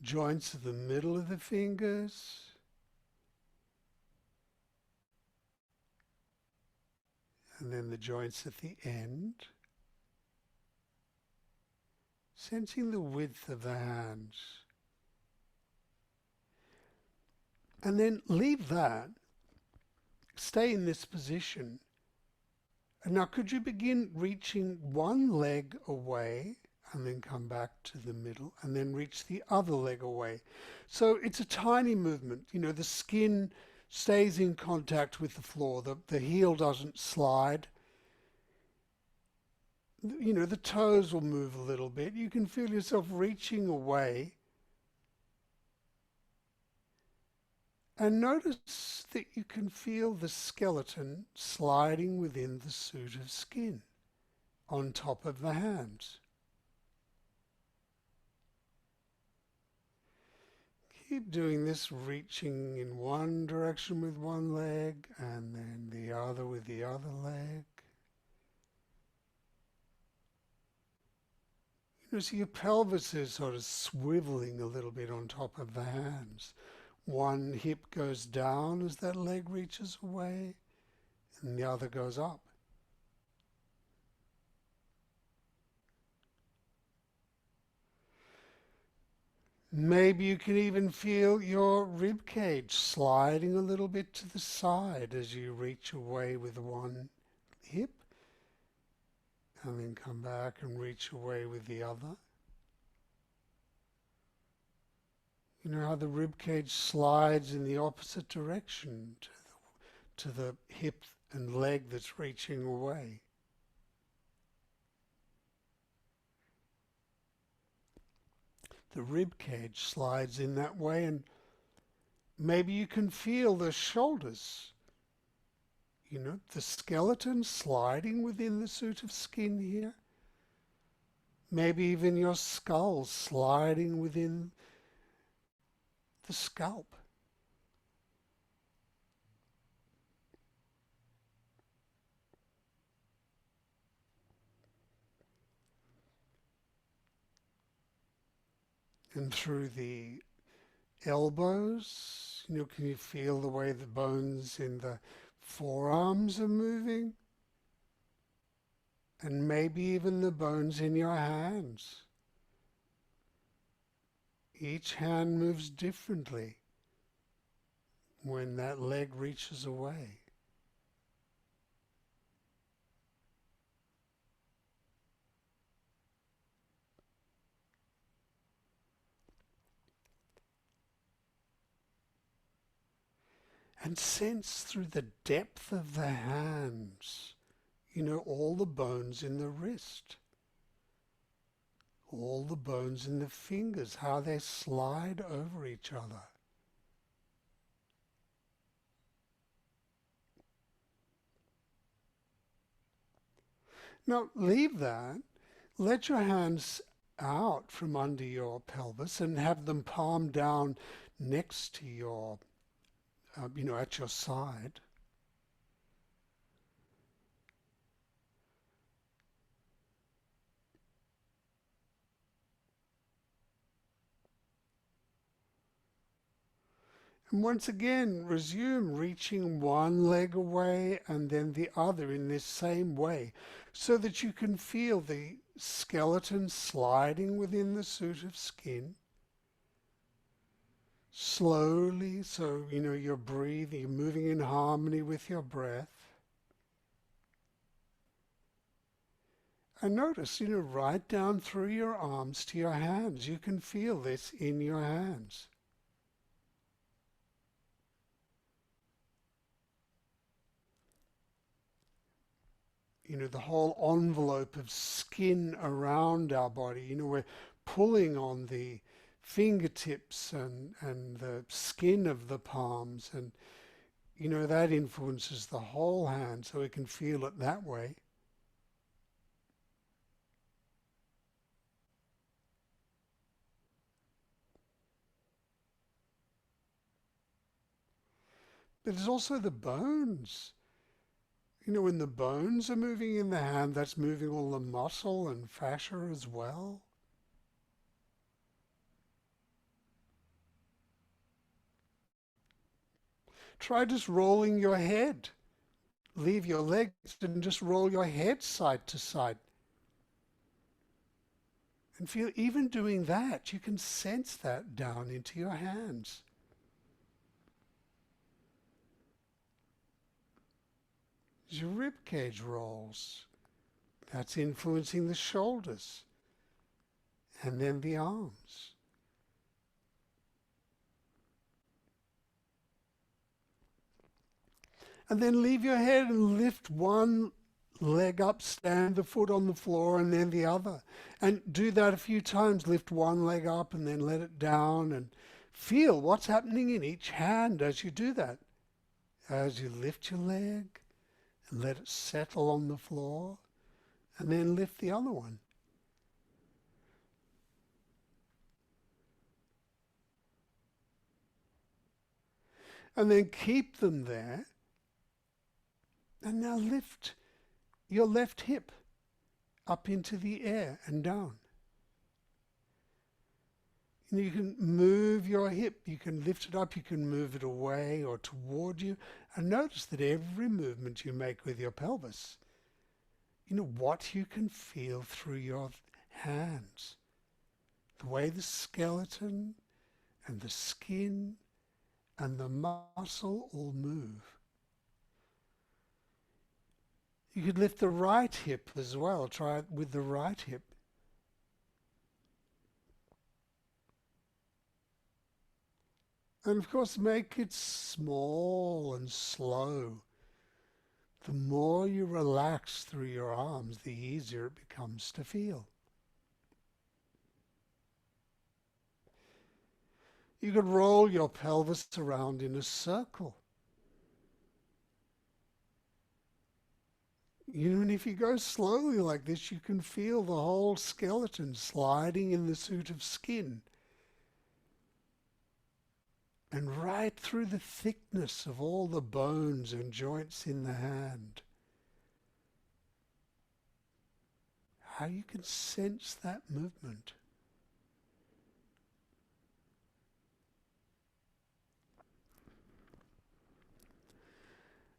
[SPEAKER 1] joints of the middle of the fingers. And then the joints at the end. Sensing the width of the hands. And then leave that. Stay in this position. And now could you begin reaching one leg away and then come back to the middle and then reach the other leg away. So it's a tiny movement. You know, the skin stays in contact with the floor. The heel doesn't slide. You know, the toes will move a little bit. You can feel yourself reaching away. And notice that you can feel the skeleton sliding within the suit of skin on top of the hands. Keep doing this, reaching in one direction with one leg and then the other with the other leg. You know, so your pelvis is sort of swiveling a little bit on top of the hands. One hip goes down as that leg reaches away, and the other goes up. Maybe you can even feel your rib cage sliding a little bit to the side as you reach away with one hip, and then come back and reach away with the other. You know how the rib cage slides in the opposite direction to the hip and leg that's reaching away. The rib cage slides in that way, and maybe you can feel the shoulders. You know, the skeleton sliding within the suit of skin here. Maybe even your skull sliding within the scalp. And through the elbows, you know, can you feel the way the bones in the forearms are moving? And maybe even the bones in your hands. Each hand moves differently when that leg reaches away. And sense through the depth of the hands, you know, all the bones in the wrist, all the bones in the fingers, how they slide over each other. Now leave that, let your hands out from under your pelvis and have them palm down next to your, you know, at your side. And once again, resume reaching one leg away and then the other in this same way, so that you can feel the skeleton sliding within the suit of skin. Slowly, so you know you're breathing, you're moving in harmony with your breath. And notice, you know, right down through your arms to your hands. You can feel this in your hands. the whole envelope of skin around our body. We're pulling on the fingertips and the skin of the palms, and that influences the whole hand, so we can feel it that way. But there's also the bones. When the bones are moving in the hand, that's moving all the muscle and fascia as well. Try just rolling your head. Leave your legs and just roll your head side to side. And feel, even doing that, you can sense that down into your hands. As your rib cage rolls, that's influencing the shoulders and then the arms. And then leave your head and lift one leg up, stand the foot on the floor and then the other. And do that a few times. Lift one leg up and then let it down, and feel what's happening in each hand as you do that. As you lift your leg and let it settle on the floor, and then lift the other one. And then keep them there. And now lift your left hip up into the air and down. And you can move your hip, you can lift it up, you can move it away or toward you. And notice that every movement you make with your pelvis, what you can feel through your hands. The way the skeleton and the skin and the muscle all move. You could lift the right hip as well. Try it with the right hip. And of course, make it small and slow. The more you relax through your arms, the easier it becomes to feel. You could roll your pelvis around in a circle. And if you go slowly like this, you can feel the whole skeleton sliding in the suit of skin. And right through the thickness of all the bones and joints in the hand. How you can sense that movement.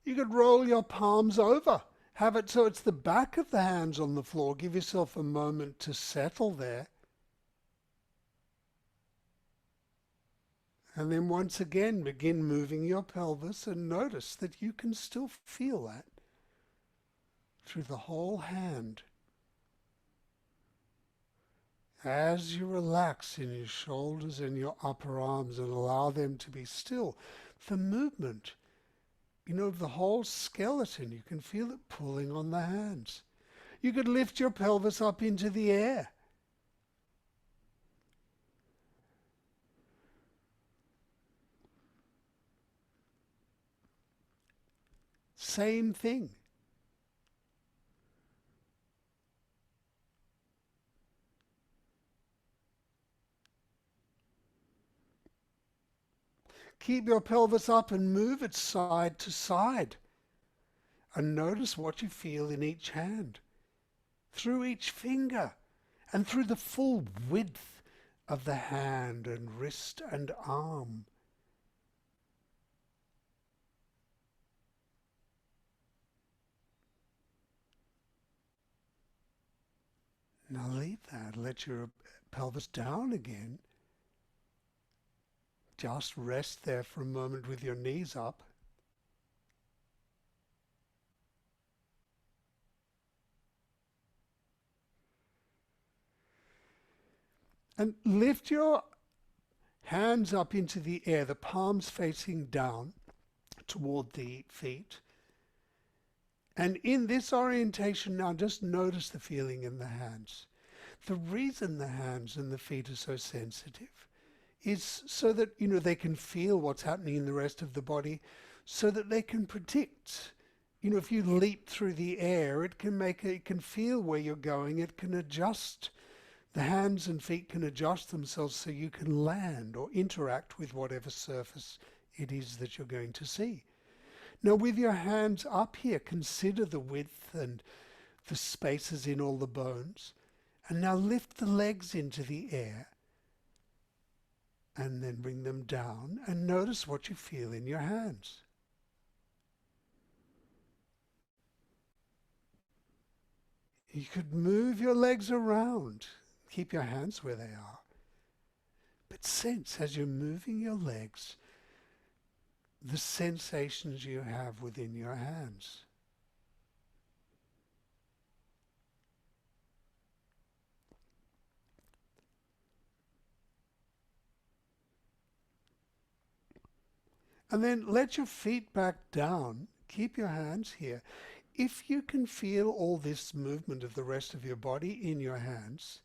[SPEAKER 1] You could roll your palms over. Have it so it's the back of the hands on the floor. Give yourself a moment to settle there. And then once again, begin moving your pelvis and notice that you can still feel that through the whole hand. As you relax in your shoulders and your upper arms and allow them to be still, the movement of the whole skeleton, you can feel it pulling on the hands. You could lift your pelvis up into the air. Same thing. Keep your pelvis up and move it side to side. And notice what you feel in each hand, through each finger, and through the full width of the hand and wrist and arm. Now leave that. Let your pelvis down again. Just rest there for a moment with your knees up. And lift your hands up into the air, the palms facing down toward the feet. And in this orientation now, just notice the feeling in the hands. The reason the hands and the feet are so sensitive is so that, they can feel what's happening in the rest of the body, so that they can predict. If you leap through the air, it can feel where you're going, it can adjust. The hands and feet can adjust themselves so you can land or interact with whatever surface it is that you're going to see. Now with your hands up here, consider the width and the spaces in all the bones. And now lift the legs into the air and then bring them down and notice what you feel in your hands. You could move your legs around. Keep your hands where they are. But sense as you're moving your legs, the sensations you have within your hands. And then let your feet back down. Keep your hands here. If you can feel all this movement of the rest of your body in your hands,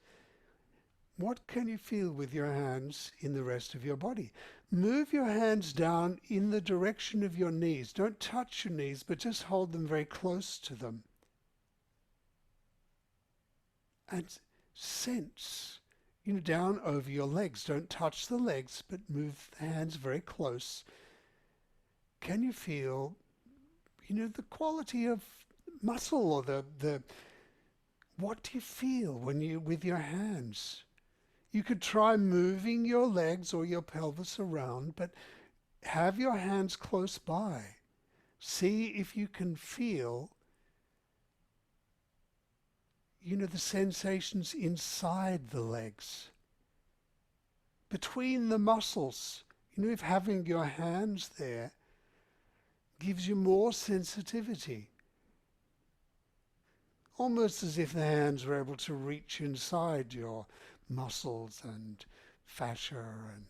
[SPEAKER 1] what can you feel with your hands in the rest of your body? Move your hands down in the direction of your knees. Don't touch your knees, but just hold them very close to them. And sense, down over your legs. Don't touch the legs, but move the hands very close. Can you feel, the quality of muscle, or the what do you feel when you with your hands? You could try moving your legs or your pelvis around, but have your hands close by. See if you can feel, the sensations inside the legs, between the muscles. If having your hands there gives you more sensitivity. Almost as if the hands were able to reach inside your muscles and fascia and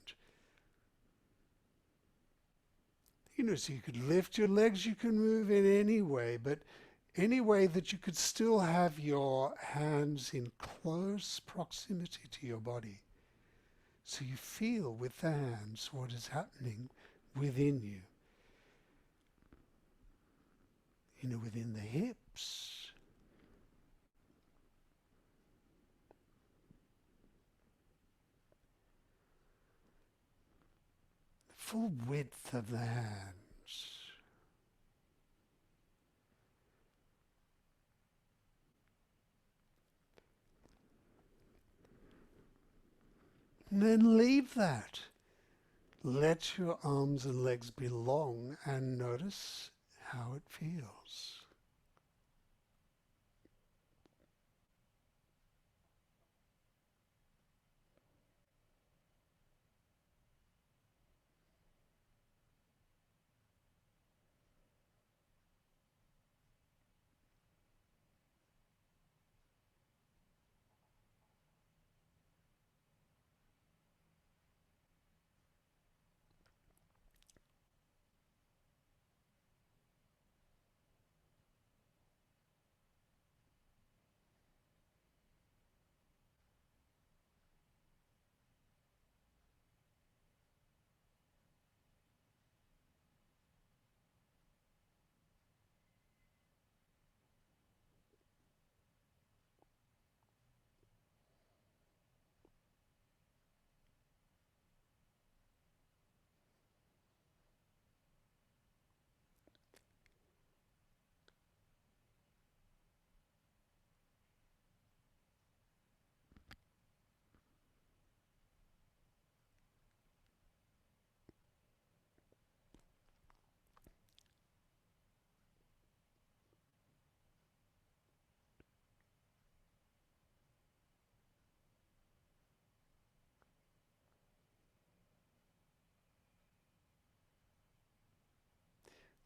[SPEAKER 1] so you could lift your legs, you can move in any way, but any way that you could still have your hands in close proximity to your body. So you feel with the hands what is happening within you. Within the hips. Full width of the hands. And then leave that. Let your arms and legs be long and notice how it feels.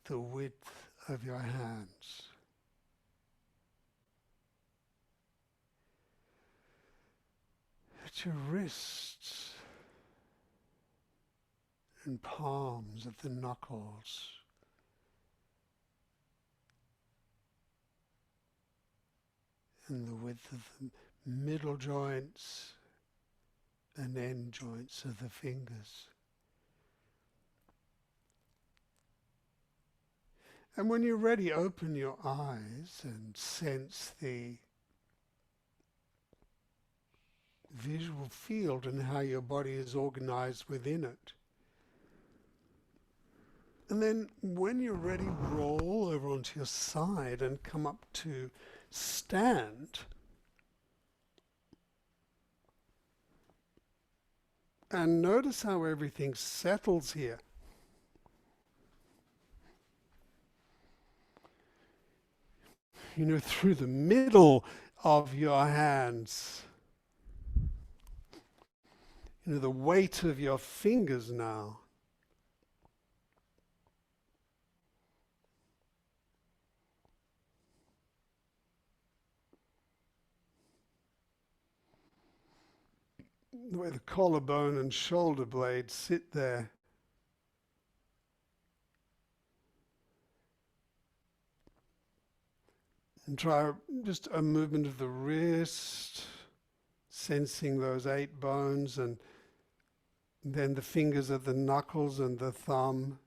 [SPEAKER 1] The width of your hands. At your wrists and palms, at the knuckles. and the width of the middle joints and end joints of the fingers. And when you're ready, open your eyes and sense the visual field and how your body is organized within it. And then when you're ready, roll over onto your side and come up to stand. And notice how everything settles here. You know, through the middle of your hands. You know, the weight of your fingers now. The way the collarbone and shoulder blades sit there. And try just a movement of the wrist, sensing those 8 bones, and then the fingers of the knuckles and the thumb,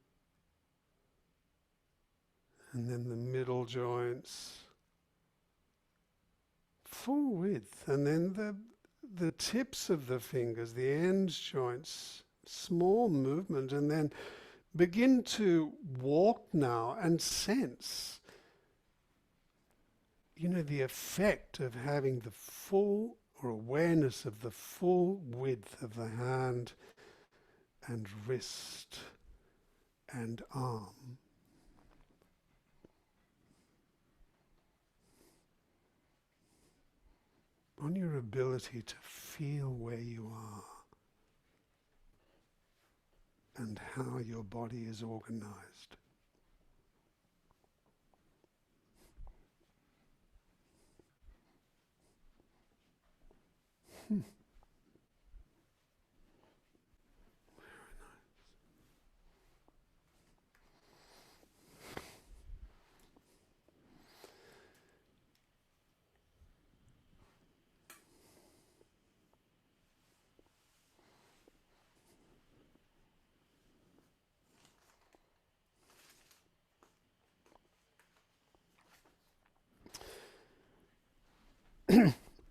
[SPEAKER 1] and then the middle joints, full width, and then the tips of the fingers, the end joints, small movement, and then begin to walk now and sense, you know, the effect of having the full, or awareness of the full width of the hand and wrist and arm. On your ability to feel where you are and how your body is organized.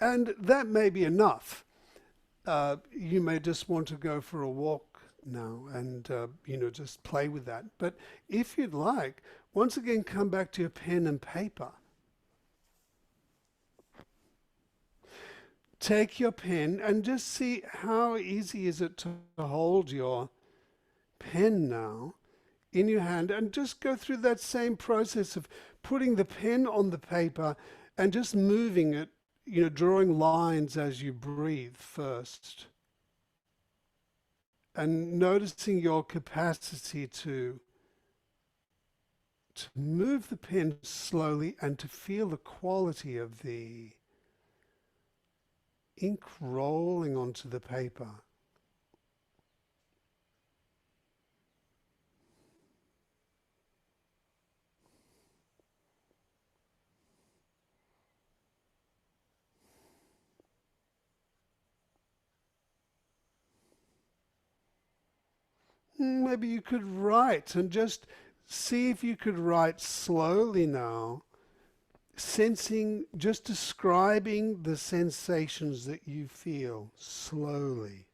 [SPEAKER 1] And that may be enough. You may just want to go for a walk now and, you know, just play with that. But if you'd like, once again, come back to your pen and paper. Take your pen and just see how easy is it to hold your pen now in your hand, and just go through that same process of putting the pen on the paper and just moving it, you know, drawing lines as you breathe first. And noticing your capacity to move the pen slowly and to feel the quality of the ink rolling onto the paper. Maybe you could write and just see if you could write slowly now, sensing, just describing the sensations that you feel slowly.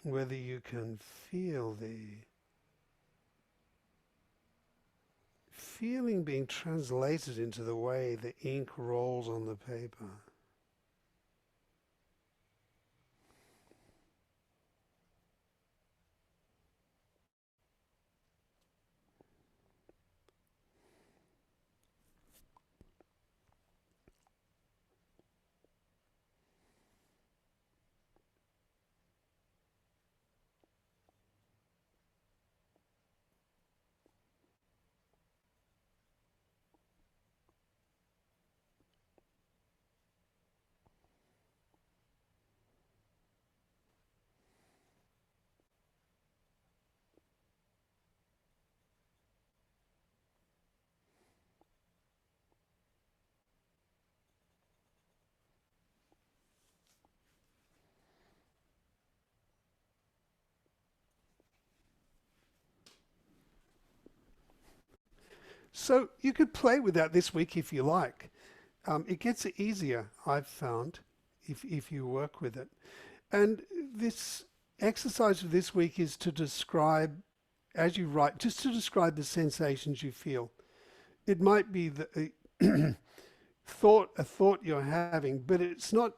[SPEAKER 1] Whether you can feel the feeling being translated into the way the ink rolls on the paper. So you could play with that this week if you like. It gets easier, I've found, if you work with it. And this exercise for this week is to describe, as you write, just to describe the sensations you feel. It might be the a thought you're having, but it's not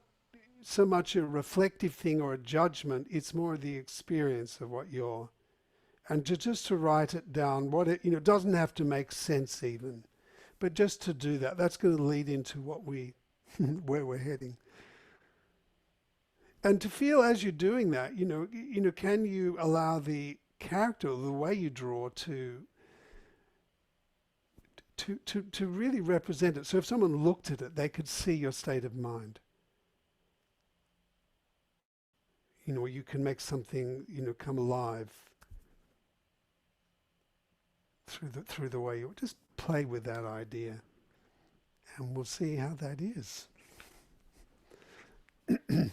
[SPEAKER 1] so much a reflective thing or a judgment. It's more the experience of what you're, and just to write it down. What it, it doesn't have to make sense even, but just to do that. That's going to lead into what we, where we're heading. And to feel as you're doing that, can you allow the character, the way you draw, to really represent it. So if someone looked at it, they could see your state of mind. You can make something, come alive through the way you just play with that idea, and we'll see how that is.